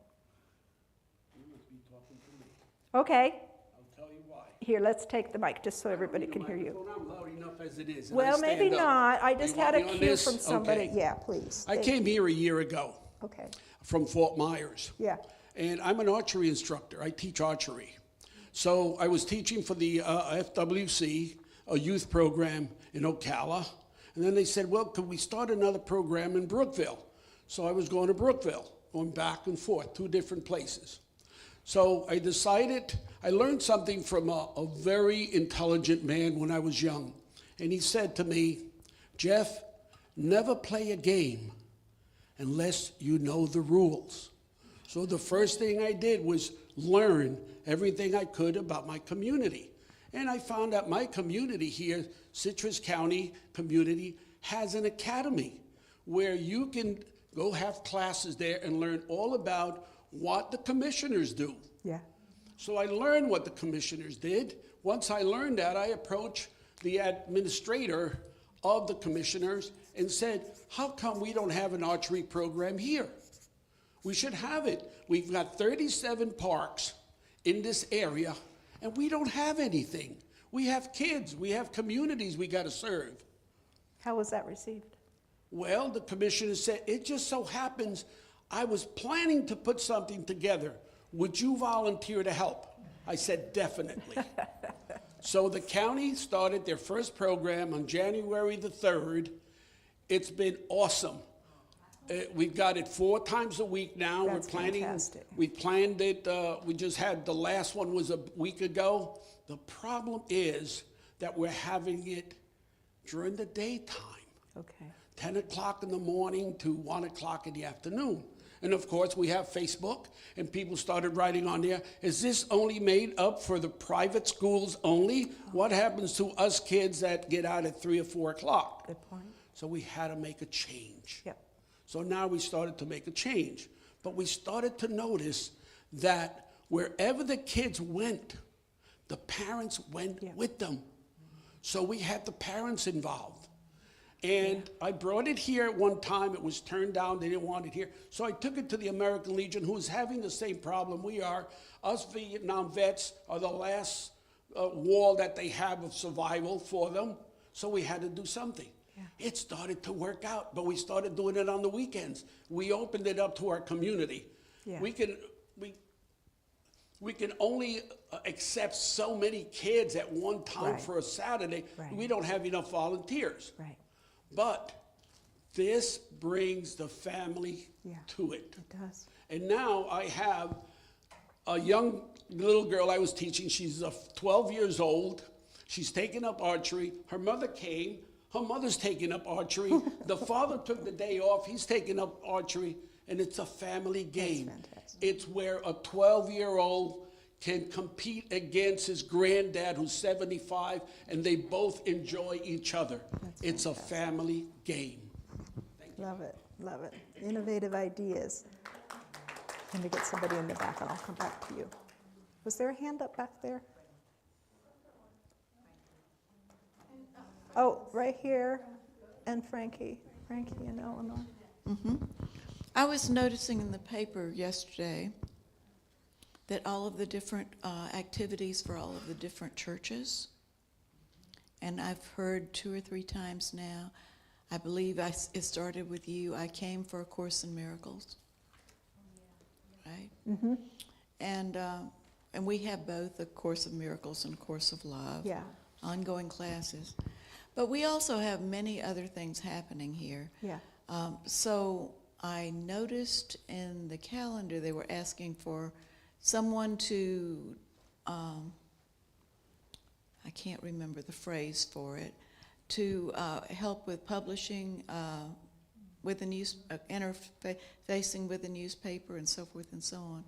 You must be talking to me. Okay, I'll tell you why. here, let's take the mic just so everybody can hear you. I'm loud enough as it is. and Well, I maybe stand up. not. I You just want had a me on cue this? from somebody. Okay. Yeah, please. I Thank came you. here a year ago Okay, from Fort Myers. yeah. And I'm an archery instructor. I teach archery. So I was teaching for the FWC, a youth program in Ocala. And then they said, well, could we start another program in Brookville? So I was going to Brookville, going back and forth, 2 different places. So I decided, I learned something from a very intelligent man when I was young. And he said to me, Jeff, never play a game unless you know the rules. So the first thing I did was learn everything I could about my community. And I found out my community here, Citrus County community, has an academy where you can go have classes there and learn all about what the commissioners do. Yeah. So I learned what the commissioners did. Once I learned that, I approached the administrator of the commissioners and said, how come we don't have an archery program here? We should have it. We've got 37 parks in this area, and we don't have anything. We have kids, we have communities we got to serve. How was that received? Well, the commissioner said, it just so happens I was planning to put something together. Would you volunteer to help? I said, definitely. So the county started their first program on January the 3rd. It's been awesome. We've got it 4 times a week now. That's We're planning. fantastic. We planned it. We just had the last one was a week ago. The problem is that we're having it during the daytime, Okay. 10 o'clock in the morning to 1 o'clock in the afternoon. And of course, we have Facebook, and people started writing on there, is this only made up for the private schools only? What happens to us kids that get out at 3 or 4 o'clock? Good point. So we had to make a change. Yep. So now we started to make a change. But we started to notice that wherever the kids went, the parents went with them. So we had the parents involved. And I brought it here at one time. It was turned down. They didn't want it here. So I took it to the American Legion, who is having the same problem we are. Us Vietnam vets are the last wall that they have of survival for them. So we had to do something. It started to work out, but we started doing it on the weekends. We opened it up to our community. Yeah. We can only accept so many kids at one time Right. for a Saturday. Right. We don't have enough volunteers. Right. But this brings the family to it. It does. And now I have a young little girl I was teaching. She's 12 years old. She's taken up archery. Her mother came. Her mother's taking up archery. The father took the day off. He's taking up archery. And it's a family game. fantastic. It's where a 12-year-old can compete against his granddad who's 75, and they both enjoy each other. It's a family game. Love it. Love it. Innovative ideas. Let me get somebody in the back, and I'll come back to you. Was there a hand up back there? Oh, right here, and Frankie and Eleanor. I was noticing in the paper yesterday that all of the different activities for all of the different churches, and I've heard 2 or 3 times now I believe it started with you. I came for A Course in Miracles. Right? Mm-hmm. And we have both A Course of Miracles and A Course of Love. Yeah. Ongoing classes. But we also have many other things happening here. Yeah. So I noticed in the calendar they were asking for someone to, I can't remember the phrase for it, to help with publishing with the interfacing with the newspaper and so forth and so on.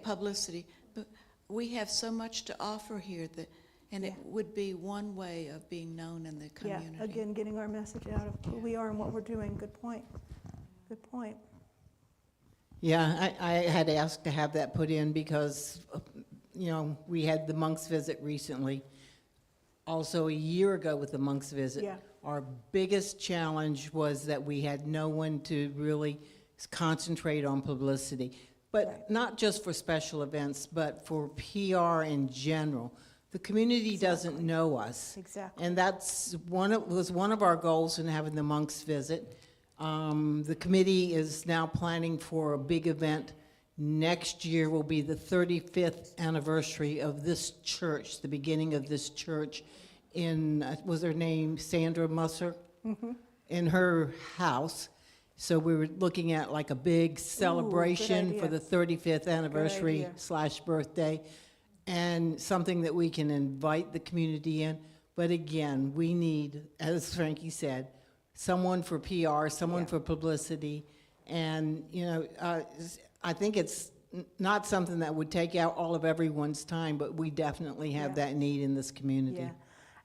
Publicity. But we have so much to offer here and it would be one way of being known in the community. Yeah, again, getting our message out of who we are and what we're doing. Good point. Good point. Yeah, I had asked to have that put in because, we had the monks visit recently. Also, a year ago with the monks visit, Yeah. our biggest challenge was that we had no one to really concentrate on publicity. But not just for special events, but for PR in general. The community doesn't know us. Exactly. And was one of our goals in having the monks visit. The committee is now planning for a big event. Next year will be the 35th anniversary of this church, the beginning of this church in, was her name Sandra Musser? Mm-hmm. In her house. So we were looking at like a big celebration for the 35th anniversary / birthday, and something that we can invite the community in. But again, we need, as Frankie said, someone for PR, someone for publicity, and I think it's not something that would take out all of everyone's time, but we definitely have that need in this community. Yeah.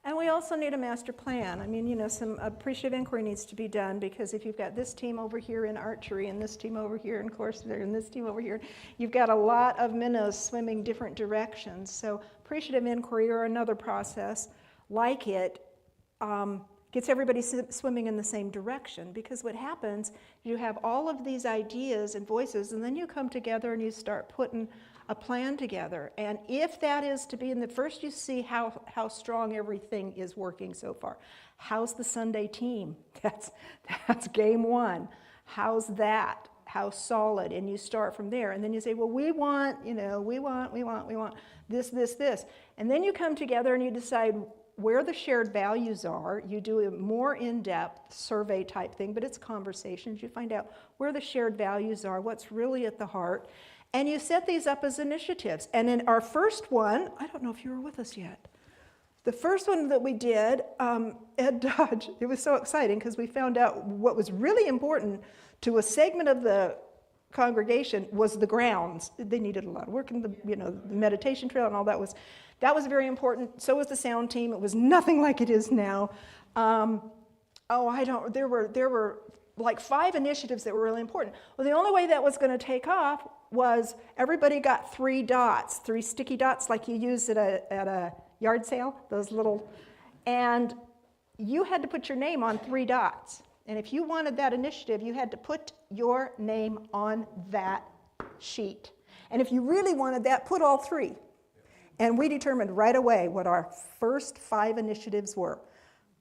And we also need a master plan. I mean, some appreciative inquiry needs to be done, because if you've got this team over here in archery and this team over here in courseware and this team over here, you've got a lot of minnows swimming different directions. So appreciative inquiry or another process like it gets everybody swimming in the same direction, because what happens, you have all of these ideas and voices, and then you come together and you start putting a plan together. And if that is to be in the first, you see how strong everything is working so far. How's the Sunday team? That's game one. How's that? How solid? And you start from there. And then you say, well, we want this. And then you come together and you decide where the shared values are. You do a more in-depth survey type thing, but it's conversations. You find out where the shared values are, what's really at the heart. And you set these up as initiatives. And in our first one, I don't know if you were with us yet. The first one that we did, Ed Dodge, it was so exciting because we found out what was really important to a segment of the congregation was the grounds. They needed a lot of work, and the meditation trail and all that was very important. So was the sound team. It was nothing like it is now. There were like 5 initiatives that were really important. Well, the only way that was going to take off was everybody got 3 dots, 3 sticky dots like you use at a yard sale, those little, and you had to put your name on 3 dots. And if you wanted that initiative, you had to put your name on that sheet. And if you really wanted that, put all 3. And we determined right away what our first 5 initiatives were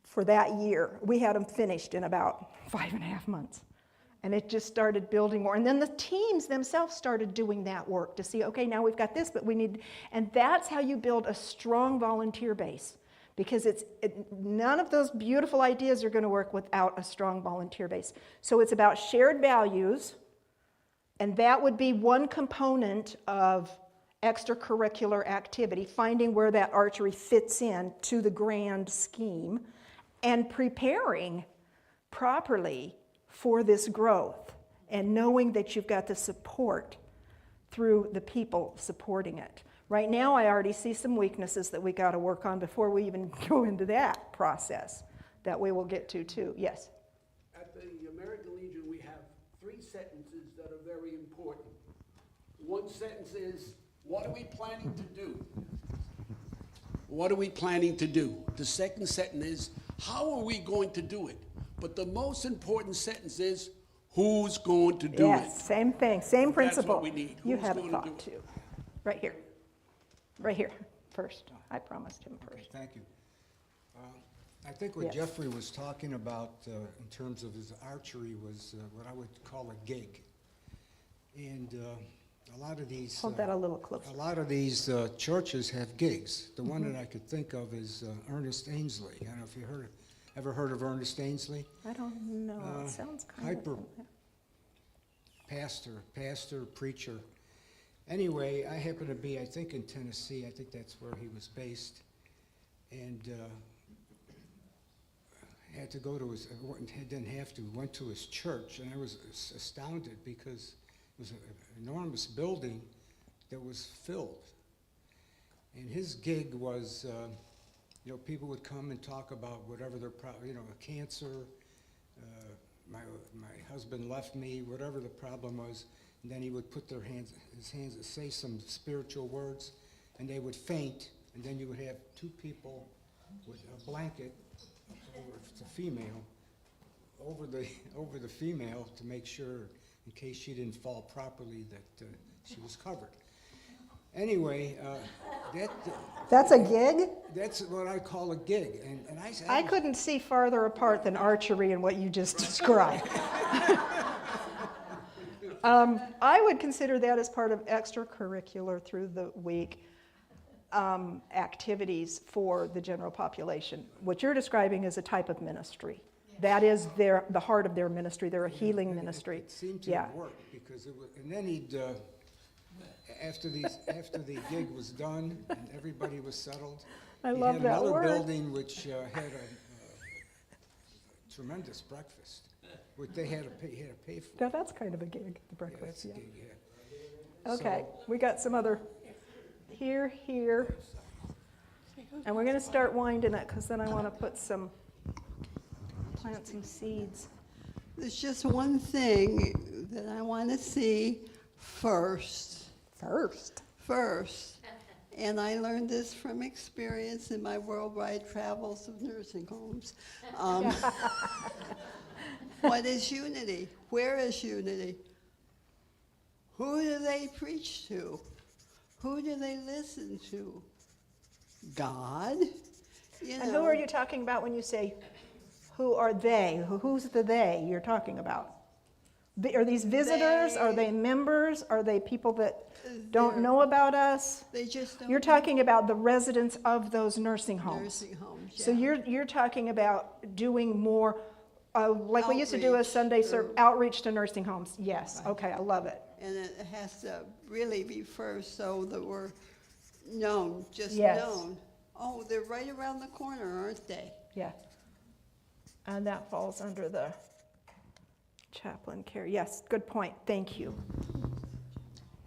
for that year. We had them finished in about 5.5 months. And it just started building more. And then the teams themselves started doing that work to see, okay, now we've got this, but we need, and that's how you build a strong volunteer base. Because none of those beautiful ideas are going to work without a strong volunteer base. So it's about shared values, and that would be one component of extracurricular activity, finding where that archery fits in to the grand scheme, and preparing properly for this growth, and knowing that you've got the support through the people supporting it. Right now, I already see some weaknesses that we got to work on before we even go into that process that we will get to too. Yes? At the American Legion, we have 3 sentences that are very important. One sentence is, what are we planning to do? What are we planning to do? The second sentence is, how are we going to do it? But the most important sentence is, who's going to do it? Yes, same thing, same principle. That's what we need. You Who's had a going thought to do too. Right here. Right here, first. I promised him first. Okay, thank you. I think what Yes. Jeffrey was talking about in terms of his archery was what I would call a gig. And a lot of these... Hold that a little closer. A lot of these churches have gigs. The one that I could think of is Ernest Ainsley. I don't know if you ever heard of Ernest Ainsley? I don't know, it sounds kind hyper of... pastor, preacher. Anyway, I happen to be, I think, in Tennessee. I think that's where he was based. And had to go to his, didn't have to, went to his church, and I was astounded because it was an enormous building that was filled. And his gig was, you know, people would come and talk about whatever their problem, you know, cancer, my husband left me, whatever the problem was, and then he would put his hands and say some spiritual words, and they would faint, and then you would have two people with a blanket, over, if it's a female, over the female to make sure, in case she didn't fall properly, that she was covered. Anyway, That's a gig? that's what I call a gig, and I couldn't see farther apart than archery and what you just described. I would consider that as part of extracurricular through the week activities for the general population. What you're describing is a type of ministry. That is the heart of their ministry. They're a healing ministry. It seemed to work because it was, and then he'd after the gig was done and everybody was settled. I he love had that another word. building which had a tremendous breakfast, which he had to pay for. Now that's kind of a gig, the Yeah, breakfast. that's a Yeah. gig, yeah. Okay, So- we got some other here. And we're gonna start winding it because then I want to plant some seeds. There's just one thing that I want to see first. First. And I learned this from experience in my worldwide travels of nursing homes. What is unity? Where is unity? Who do they preach to? Who do they listen to? God? You And know, who are you talking about when you say, who are they? Who's the they you're talking about? Are these visitors? Are they members? Are they people that don't know about us? They just don't You're talking about the residents of those nursing homes. nursing homes. So yeah. you're talking about doing more, like we used to do a Outreach Sunday to- outreach to nursing homes. Yes, okay, I love it. And it has to really be first so that we're known, just Yes. known. Oh, they're right around the corner, aren't they? Yeah. And that falls under the chaplain care. Yes, good point. Thank you.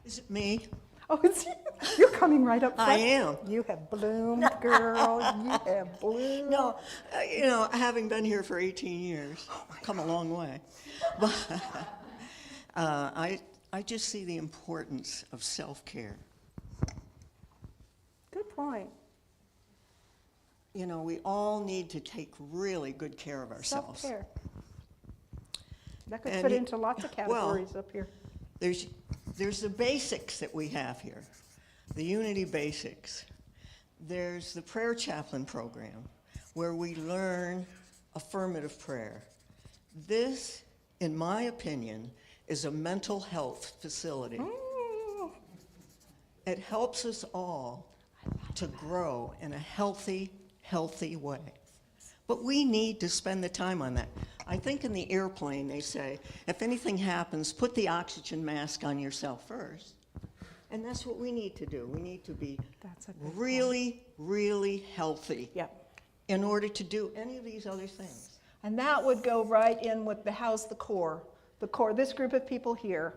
Is it me? Oh, it's you. You're coming right up front. I am. You have bloomed, girl. You have bloomed. No, you know, having been here for 18 years, come a long way. But I just see the importance of self-care. Good point. You know, we all need to take really good care of ourselves. Self-care. That could And fit you- into lots of categories up here. There's the basics that we have here, the Unity basics. There's the prayer chaplain program where we learn affirmative prayer. This, in my opinion, is a mental health facility. It helps us all to grow in a healthy way. But we need to spend the time on that. I think in the airplane they say, if anything happens, put the oxygen mask on yourself first. And that's what we need to do. We need to be really, really healthy in order to do any of these other things. And that would go right in with how's the core? The core, this group of people here,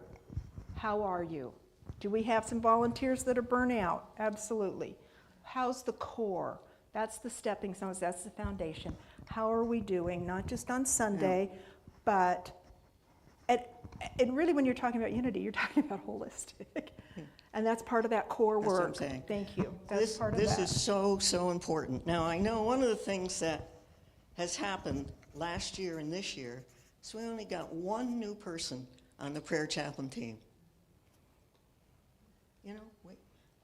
how are you? Do we have some volunteers that are burnt out? Absolutely. How's the core? That's the stepping stones, that's the foundation. How are we doing, not just on Sunday, but, and really when you're talking about unity, you're talking about holistic. And that's part of that core That's what work. I'm saying. Thank you. That's part of This that. is so important. Now, I know one of the things that has happened last year and this year is we only got one new person on the prayer chaplain team. You know,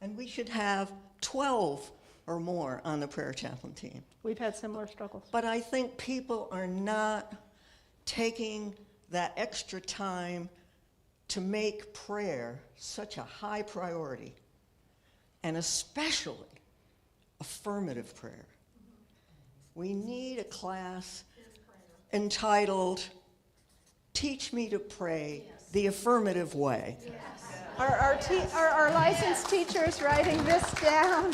and we should have 12 or more on the prayer chaplain team. We've had similar struggles. But I think people are not taking that extra time to make prayer such a high priority, and especially affirmative prayer. We need a class entitled Teach Me to Pray the Affirmative Way. Are licensed teachers writing this down?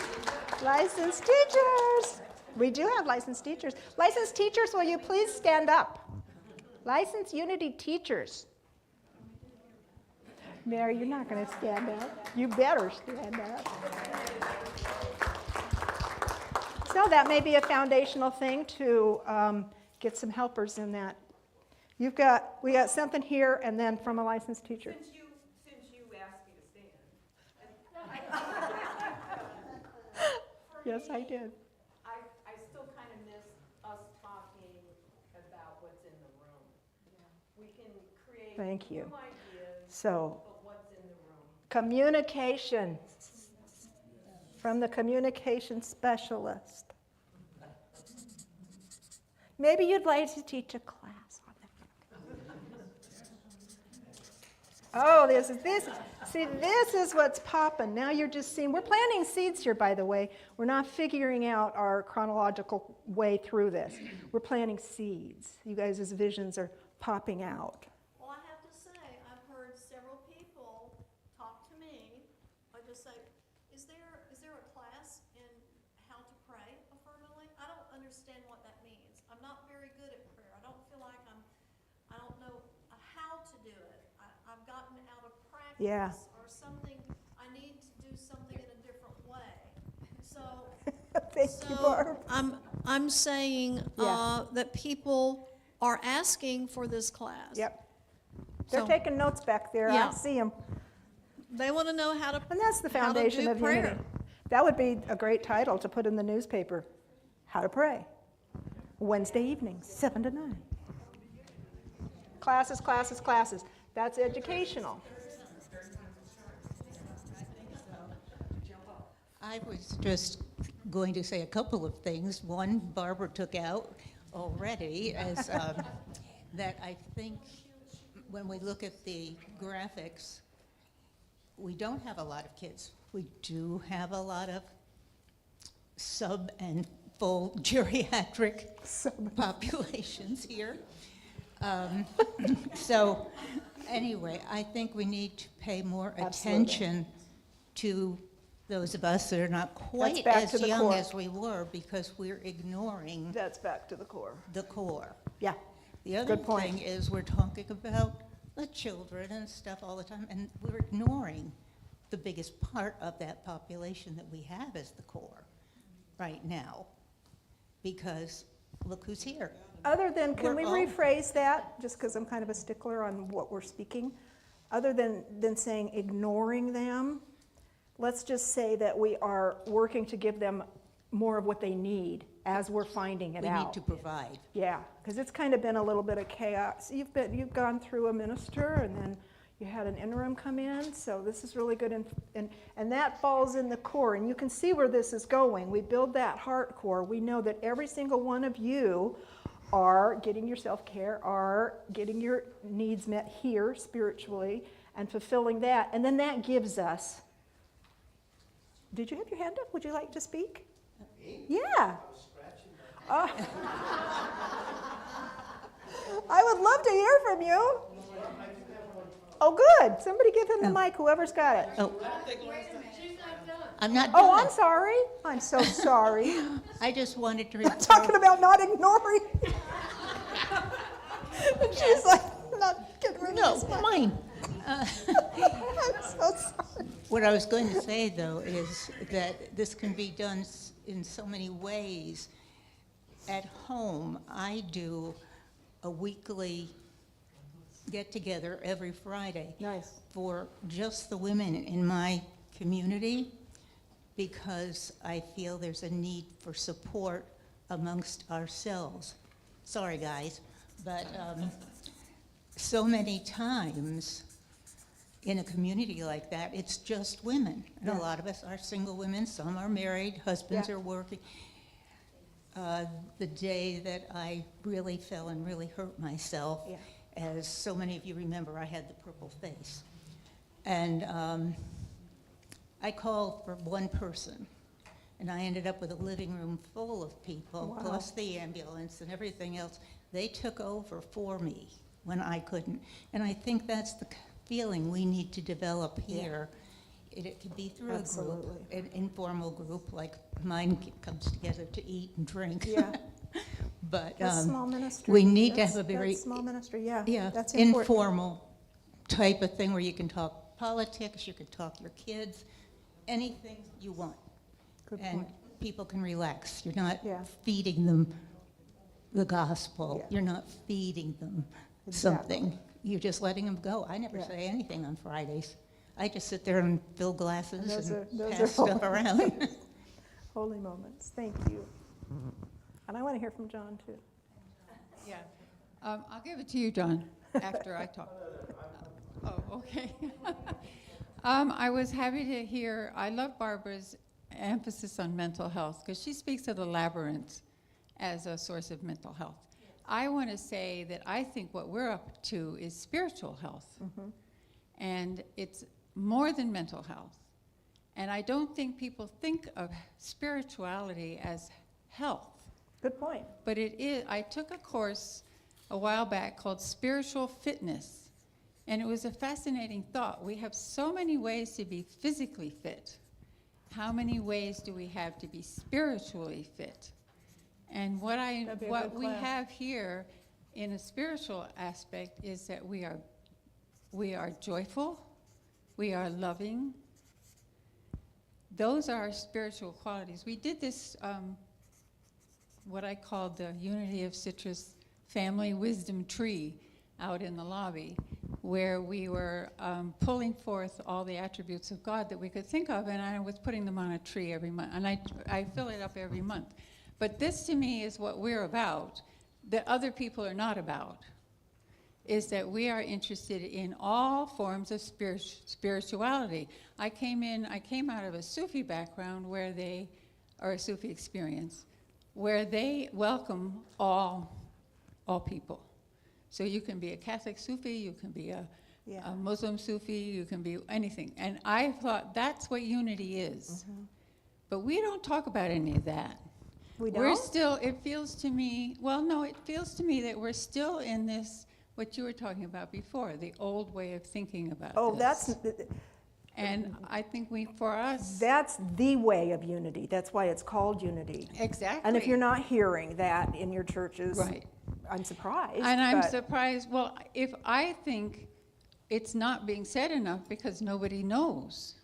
Licensed teachers. We do have licensed teachers. Licensed teachers, will you please stand up? Licensed Unity teachers. Mary, you're not going to stand up. You better stand up. So that may be a foundational thing to get some helpers in that. We got something here, and then from a licensed teacher. Since you asked me to stand. Yes, I did. I still kind of miss us talking about what's in the room. We can create Thank you. new ideas, So, but what's in the room? communication from the communication specialist. Maybe you'd like to teach a class on that. Oh, this. See, this is what's popping. Now you're just seeing, we're planting seeds here, by the way. We're not figuring out our chronological way through this. We're planting seeds. You guys' visions are popping out. Well, I have to say, I've heard several people talk to me. I just say, is there a class in how to pray affirmatively? I don't understand what that means. I'm not very good at prayer. I don't feel like I don't know how to do it. I've gotten out of practice or something. I need to do something in a different way. So, Thank you, Barb. I'm saying that people are asking for this class. Yep. They're So- taking notes back there. Yeah. I see them. They want to know how to. And that's the how to foundation do of prayer. unity. That would be a great title to put in the newspaper. How to pray. Wednesday evenings, 7 to 9. Classes, classes, classes. That's educational. I was just going to say a couple of things. One, Barbara took out already, as that I think when we look at the graphics, we don't have a lot of kids. We do have a lot of sub and full geriatric populations here. So anyway, I think we need to pay more attention to those of us that are not quite back to as the young core. as we were, because we're ignoring That's back to the core. the core. Yeah. The other Good point. thing is we're talking about the children and stuff all the time, and we're ignoring the biggest part of that population that we have as the core right now, because look who's here. Other than, can we We're all- rephrase that, just because I'm kind of a stickler on what we're speaking? Other than saying ignoring them, let's just say that we are working to give them more of what they need as we're finding it We out. need to provide. Yeah, because it's kind of been a little bit of chaos. You've gone through a minister, and then you had an interim come in, so this is really good, and that falls in the core, and you can see where this is going. We build that heart core. We know that every single one of you are getting your self-care, are getting your needs met here spiritually, and fulfilling that, and then that gives us. Did you have your hand up? Would you like to speak? Yeah. I would love to hear from you. Oh, good. Somebody give him the mic, whoever's got it. Oh, I'm not Oh, done. I'm sorry. I'm so sorry. I just wanted to I'm talking about not ignoring. And she's like, not getting rid of this mic. mine. I'm so sorry. What I was going to say, though, is that this can be done in so many ways. At home, I do a weekly get-together every Friday. Nice. For just the women in my community, because I feel there's a need for support amongst ourselves. Sorry, guys, but so many times in a community like that, it's just women. And a lot of us are single women, some are married, husbands are working. The day that I really fell and really hurt myself, as so many of you remember, I had the purple face. And I called for one person, and I ended up with a living room full of people, plus the ambulance and everything else. They took over for me when I couldn't. And I think that's the feeling we need to develop here. It could be through a group, an informal group, like mine comes together to eat and drink. But small ministry. we need to have a very small ministry, that's important. informal type of thing where you can talk politics, you can talk your kids, anything you want. Good and point. people can relax. You're not feeding them the gospel. You're not feeding them something. You're just letting them go. I never say anything on Fridays. I just sit there and fill glasses and pass stuff around. Holy moments. Thank you. And I want to hear from John, too. Yeah. I'll give it to you, John, after I talk. Oh, okay. I was happy to hear, I love Barbara's emphasis on mental health, because she speaks of the labyrinth as a source of mental health. I want to say that I think what we're up to is spiritual health. And it's more than mental health. And I don't think people think of spirituality as health. Good point. But it is. I took a course a while back called Spiritual Fitness. And it was a fascinating thought. We have so many ways to be physically fit. How many ways do we have to be spiritually fit? And what we have here in a spiritual aspect is that we are joyful, we are loving. Those are our spiritual qualities. We did this, what I called the Unity of Citrus Family Wisdom Tree out in the lobby, where we were pulling forth all the attributes of God that we could think of, and I was putting them on a tree every month, and I fill it up every month. But this to me is what we're about, that other people are not about, is that we are interested in all forms of spirituality. I came out of a Sufi background or a Sufi experience, where they welcome all people. So you can be a Catholic Sufi, you can be a Muslim Sufi, you can be anything. And I thought that's what unity is. But we don't talk about any of that. We don't? We're still, it feels to me, well, no, it feels to me that we're still in this, what you were talking about before, the old way of thinking about this. And I think for us... That's the way of unity. That's why it's called unity. Exactly. And if you're not hearing that in your churches, I'm surprised. And I'm surprised, well, if I think it's not being said enough because nobody knows.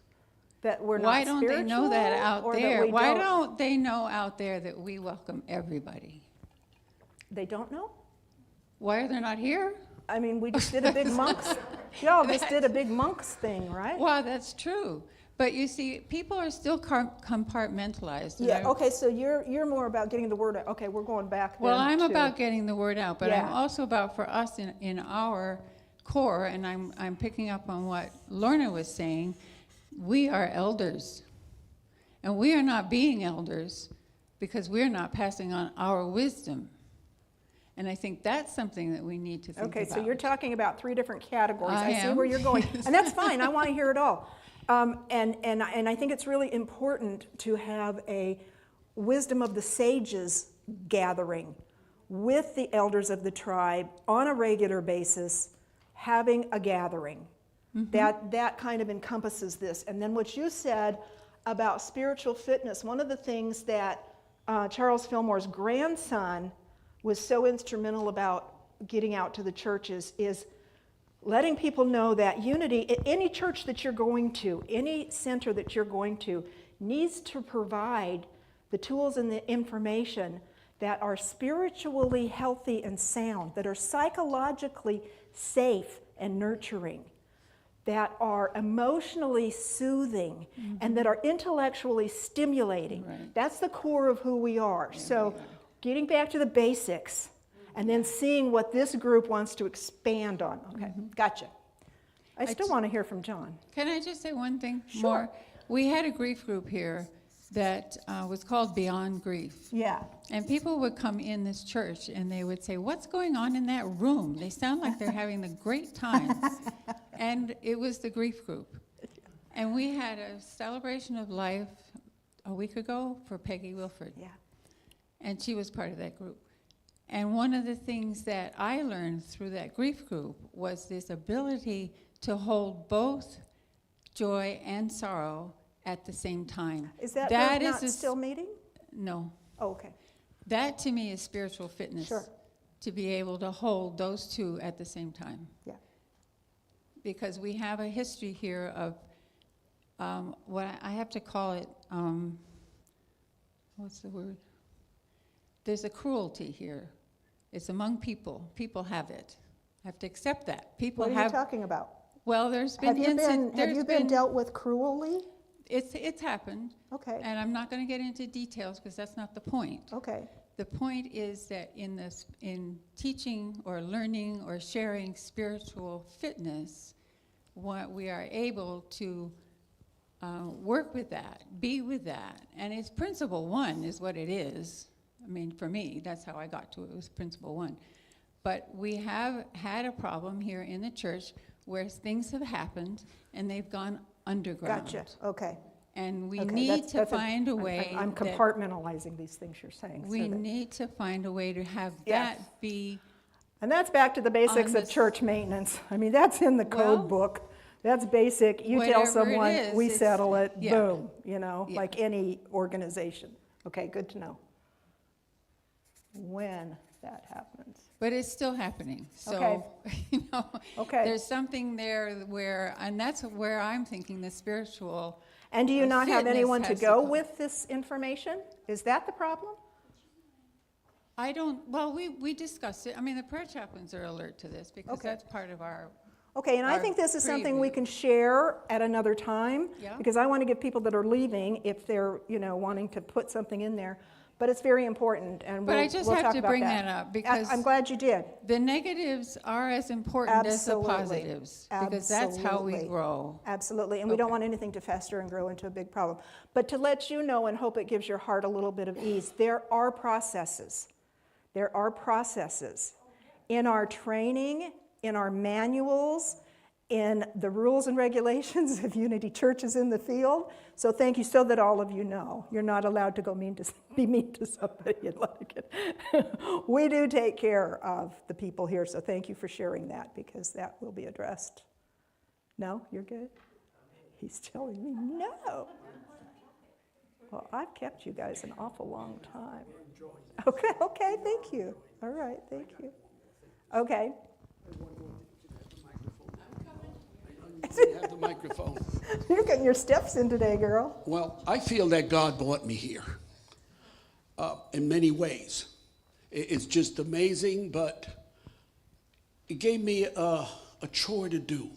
That we're not Why don't they know that out there? Why don't don't they know out there that we welcome everybody? They don't know? Why are they not here? I mean, we just did a big monks. Y'all just did a big monks thing, right? Well, that's true. But you see, people are still compartmentalized. Yeah, okay, so you're more about getting the word out. Okay, we're going back then. Well, I'm about getting the word out, but I'm also about for us in our core, and I'm picking up on what Lorna was saying, we are elders. And we are not being elders because we're not passing on our wisdom. And I think that's something that we need to think about. Okay, so you're talking about 3 different categories. I see am. where you're going. And that's fine. I want to hear it all. And I think it's really important to have a wisdom of the sages gathering with the elders of the tribe on a regular basis, having a gathering. That kind of encompasses this. And then what you said about spiritual fitness, one of the things that Charles Fillmore's grandson was so instrumental about getting out to the churches is letting people know that unity, any church that you're going to, any center that you're going to, needs to provide the tools and the information that are spiritually healthy and sound, that are psychologically safe and nurturing, that are emotionally soothing, and that are intellectually stimulating. That's the core of who we are. So getting back to the basics, and then seeing what this group wants to expand on. Okay, gotcha. I still want to hear from John. Can I just say one thing Sure. more? We had a grief group here that was called Beyond Grief. Yeah. And people would come in this church and they would say, what's going on in that room? They sound like they're having a great time. And it was the grief group. And we had a celebration of life a week ago for Peggy Wilford. Yeah. And she was part of that group. And one of the things that I learned through that grief group was this ability to hold both joy and sorrow at the same time. Is that is not a still meeting? No. Oh, okay. That to me is spiritual fitness. Sure. To be able to hold those two at the same time. Yeah. Because we have a history here of what I have to call it, what's the word? There's a cruelty here. It's among people. People have it. I have to accept that. People What are have. you talking about? Well, there's been Have you been dealt with cruelly? It's happened. Okay. And I'm not going to get into details because that's not the point. Okay. The point is that in teaching or learning or sharing spiritual fitness, what we are able to work with that, be with that, and it's principle one is what it is. I mean, for me, that's how I got to it. It was principle one. But we have had a problem here in the church where things have happened and they've gone underground. Gotcha. Okay. And we Okay, need to find a way. I'm that compartmentalizing these things you're saying. we need to find a way to have Yes. that be. And that's back to the basics on of the church maintenance. I mean, that's in the code Well, book. That's basic. You tell whatever it someone, is, we it's- settle it, yeah. boom, Yeah. like any organization. Okay, good to know. When that happens. But it's still happening. So, Okay. Okay. there's something there where, and that's where I'm thinking the spiritual. And do you not have fitness anyone to has go come. with this information? Is that the problem? I don't, well, we discussed it. I mean, the prayer chaplains are alert to this because Okay. that's part of our. Okay, and I our think this is something we preview. can share at another time. Yeah. Because I want to give people that are leaving, if they're, wanting to put something in there. But it's very important, and But we'll I just we'll have talk to about bring that up because I'm glad you did. the negatives are as important as the Absolutely. positives because that's how we Absolutely. grow. Absolutely, and we don't want anything to fester and grow into a big problem. But to let you know and hope it gives your heart a little bit of ease, there are processes. There are processes in our training, in our manuals, in the rules and regulations of Unity Churches in the field. So thank you, so that all of you know. You're not allowed to be mean to somebody and like it. We do take care of the people here, so thank you for sharing that, because that will be addressed. No? You're good? He's telling me no. Well, I've kept you guys an awful long time. Okay, thank you. All right, thank you. Okay. You have the microphone. You're getting your steps in today, girl. Well, I feel that God brought me here in many ways. It's just amazing, but it gave me a chore to do.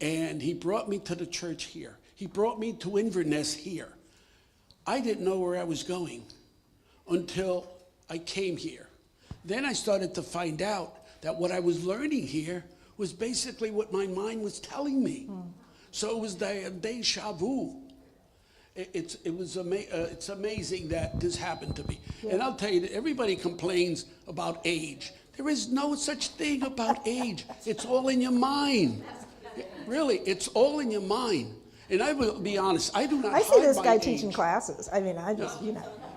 And he brought me to the church here. He brought me to Inverness here. I didn't know where I was going until I came here. Then I started to find out that what I was learning here was basically what my mind was telling me. So it was deja vu. It's amazing that this happened to me. Yeah. And I'll tell you that everybody complains about age. There is no such thing about age. It's all in your mind. Really, it's all in your mind. And I will be honest, I do not hide my age. I see this guy teaching classes. I mean, I just,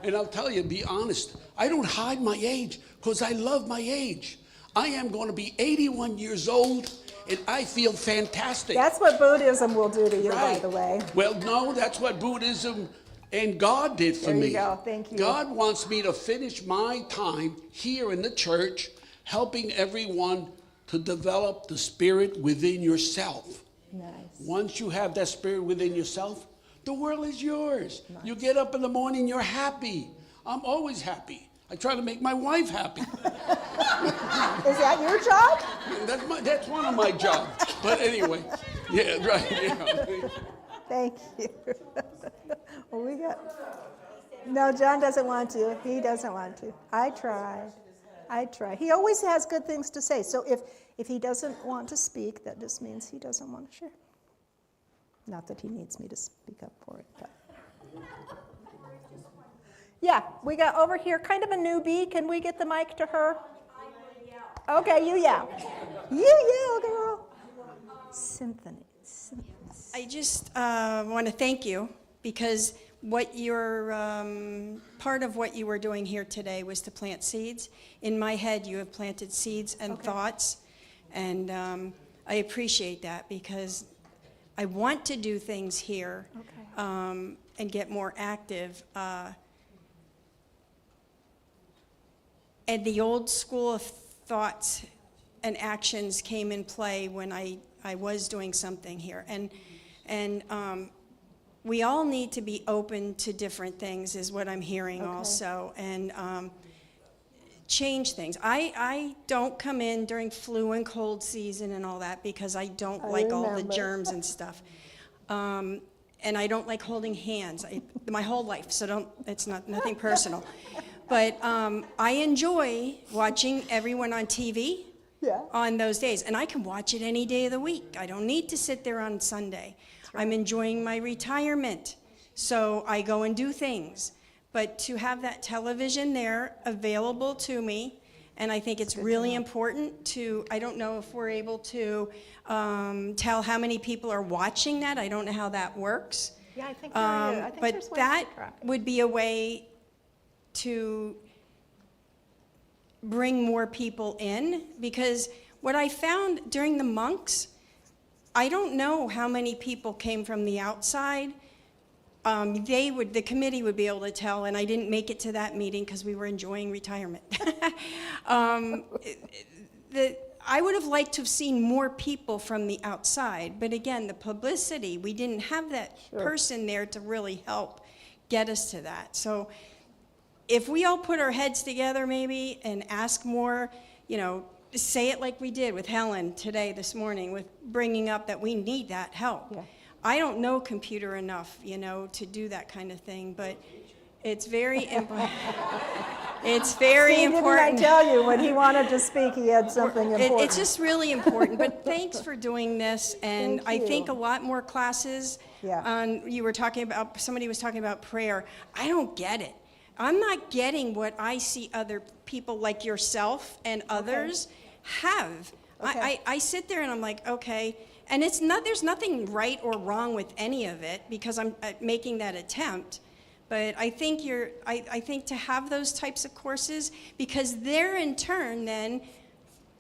And I'll tell you, be honest, I don't hide my age because I love my age. I am going to be 81 years old, and I feel fantastic. That's what Buddhism will do to you, Right. by the way. Well, no, that's what Buddhism and God did for me. There you go. Thank you. God wants me to finish my time here in the church, helping everyone to develop the spirit within yourself. Nice. Once you have that spirit within yourself, the world is yours. Nice. You get up in the morning, you're happy. I'm always happy. I try to make my wife happy. Is that your job? That's one of my jobs. But anyway, yeah, right. Yeah. Thank you. Well, we got. No, John doesn't want to. He doesn't want to. I try. He always has good things to say. So If he doesn't want to speak, that just means he doesn't want to share. Not that he needs me to speak up for it, but. Yeah, we got over here kind of a newbie. Can we get the mic to her? Okay, you yell. You yell, girl. Symphony. I just want to thank you because what you're, part of what you were doing here today was to plant seeds. In my head, you have planted seeds and thoughts, and I appreciate that because I want to do things here and get more active. And the old school of thoughts and actions came in play when I was doing something here. And we all need to be open to different things is what I'm hearing also. And change things. I don't come in during flu and cold season and all that because I don't like all the germs and stuff. And I don't like holding hands my whole life, so it's nothing personal. But I enjoy watching everyone on TV on those days. And I can watch it any day of the week. I don't need to sit there on Sunday. I'm enjoying my retirement. So I go and do things. But to have that television there available to me, and I think it's really important to, I don't know if we're able to tell how many people are watching that. I don't know how that works. Yeah, I think there is. I think but there's ways that to track it. would be a way to bring more people in, because what I found during the monks, I don't know how many people came from the outside. The committee would be able to tell, and I didn't make it to that meeting because we were enjoying retirement. I would have liked to have seen more people from the outside, but again, the publicity, we didn't have that person there to really help get us to that. So if we all put our heads together maybe and ask more, say it like we did with Helen today, this morning, with bringing up that we need that help. Yeah. I don't know computer enough, to do that kind of thing, but it's very important. It's very important. Didn't I tell you when he wanted to speak, he had something important? It's just really important. But thanks for doing this, and I think a lot more classes. Yeah. Somebody was talking about prayer. I don't get it. I'm not getting what I see other people like yourself and others have. I sit there and I'm like, okay. And there's nothing right or wrong with any of it because I'm making that attempt. But I think I think to have those types of courses, because they're in turn then,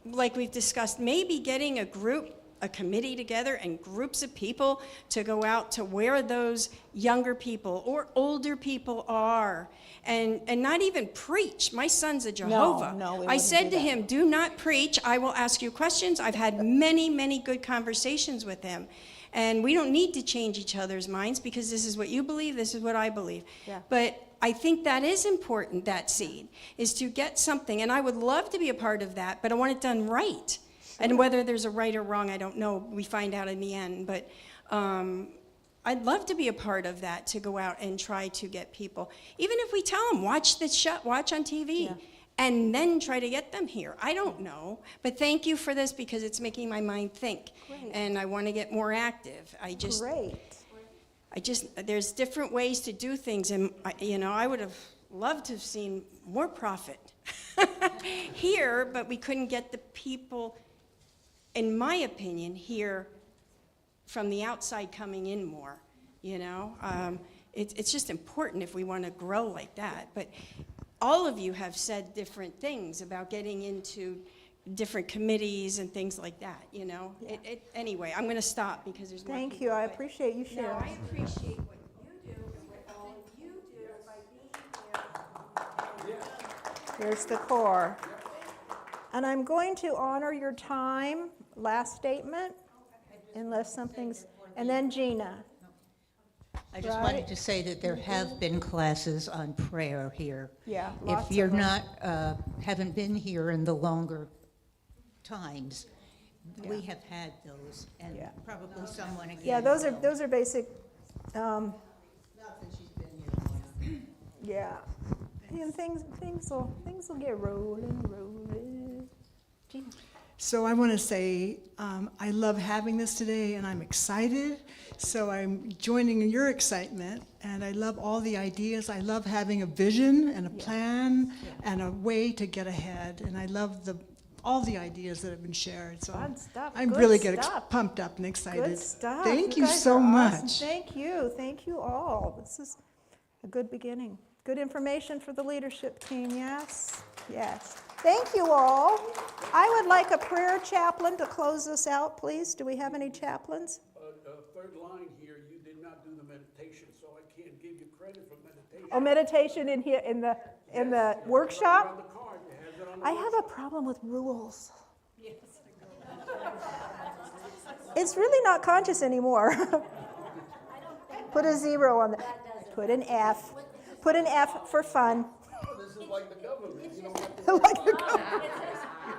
like we've discussed, maybe getting a committee together and groups of people to go out to where those younger people or older people are and not even preach. My son's a Jehovah. No, I said to him, do not preach. I will ask you questions. I've had many, many good conversations with him. And we don't need to change each other's minds because this is what you believe, this is what I believe. Yeah. But I think that is important, that seed, is to get something. And I would love to be a part of that, but I want it done right. And whether there's a right or wrong, I don't know. We find out in the end. But I'd love to be a part of that, to go out and try to get people. Even if we tell them, watch on TV, and then try to get them here. I don't know. But thank you for this because it's making my mind think. Great. And I want to get more active. There's different ways to do things. And, I would have loved to have seen more profit here, but we couldn't get the people, in my opinion, here from the outside coming in more, It's just important if we want to grow like that. But all of you have said different things about getting into different committees and things like that, Anyway, I'm going to stop because there's more Thank people, you. I appreciate you sharing. No, I appreciate what you do and what all of you do by being here. Here's the core. And I'm going to honor your time. Last statement, unless something's, and then Gina. I just wanted to say that there have been classes on prayer here. Yeah, if you're not, haven't been here in the longer times, we have had those, and probably someone again. Yeah, those are basic. Not that she's been here. Yeah, and things will get rolling. Gina. So I want to say I love having this today, and I'm excited. So I'm joining in your excitement, and I love all the ideas. I love having a vision and a plan and a way to get ahead. And I love all the ideas that have been shared. So Fun stuff. I'm Good really getting stuff. pumped up and excited. Good stuff. Thank you guys so are much. awesome. Thank you. Thank you all. This is a good beginning. Good information for the leadership team, yes? Yes. Thank you all. I would like a prayer chaplain to close us out, please. Do we have any chaplains? Third line here, you did not do the meditation, so I can't give you credit for meditation. Oh, meditation in here in the workshop? On the card, it has it on the I have a problem with rules. It's really not conscious anymore. Put a 0 on the. Put an F. Put an F for fun. Oh, this is like the government. You don't have to Like the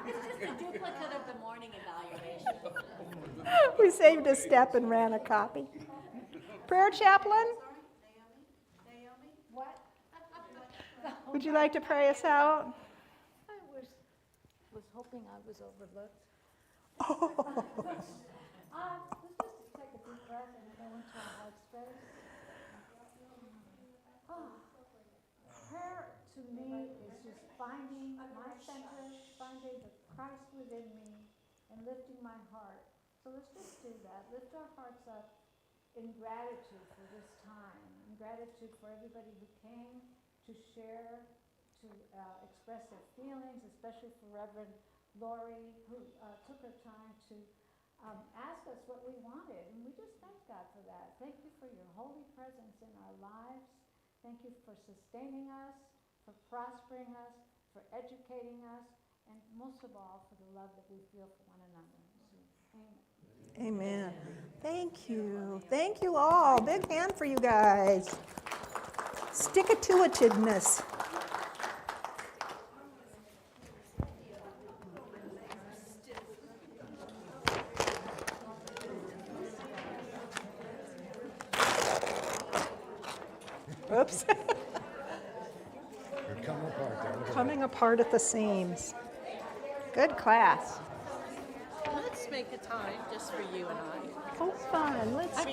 It's a duplicate of the morning evaluation. We saved a step and ran a copy. Prayer chaplain? What? Would you like to pray us out? I was hoping I was overlooked. Oh. Let's just take a deep breath and go into our heart space. Prayer to me is just finding my center, finding the Christ within me, and lifting my heart. So let's just do that. Lift our hearts up in gratitude for this time, in gratitude for everybody who came to share, to express their feelings, especially for Reverend Lauri, who took her time to ask us what we wanted. And we just thank God for that. Thank you for your holy presence in our lives. Thank you for sustaining us, for prospering us, for educating us, and most of all, for the love that we feel for one another. So, amen. Amen. Thank you. Thank you all. Big hand for you guys. Stick-a-to-itedness. Oops. Coming apart at the seams. Good class. Let's make a time just for you and I. Oh, fun. Let's.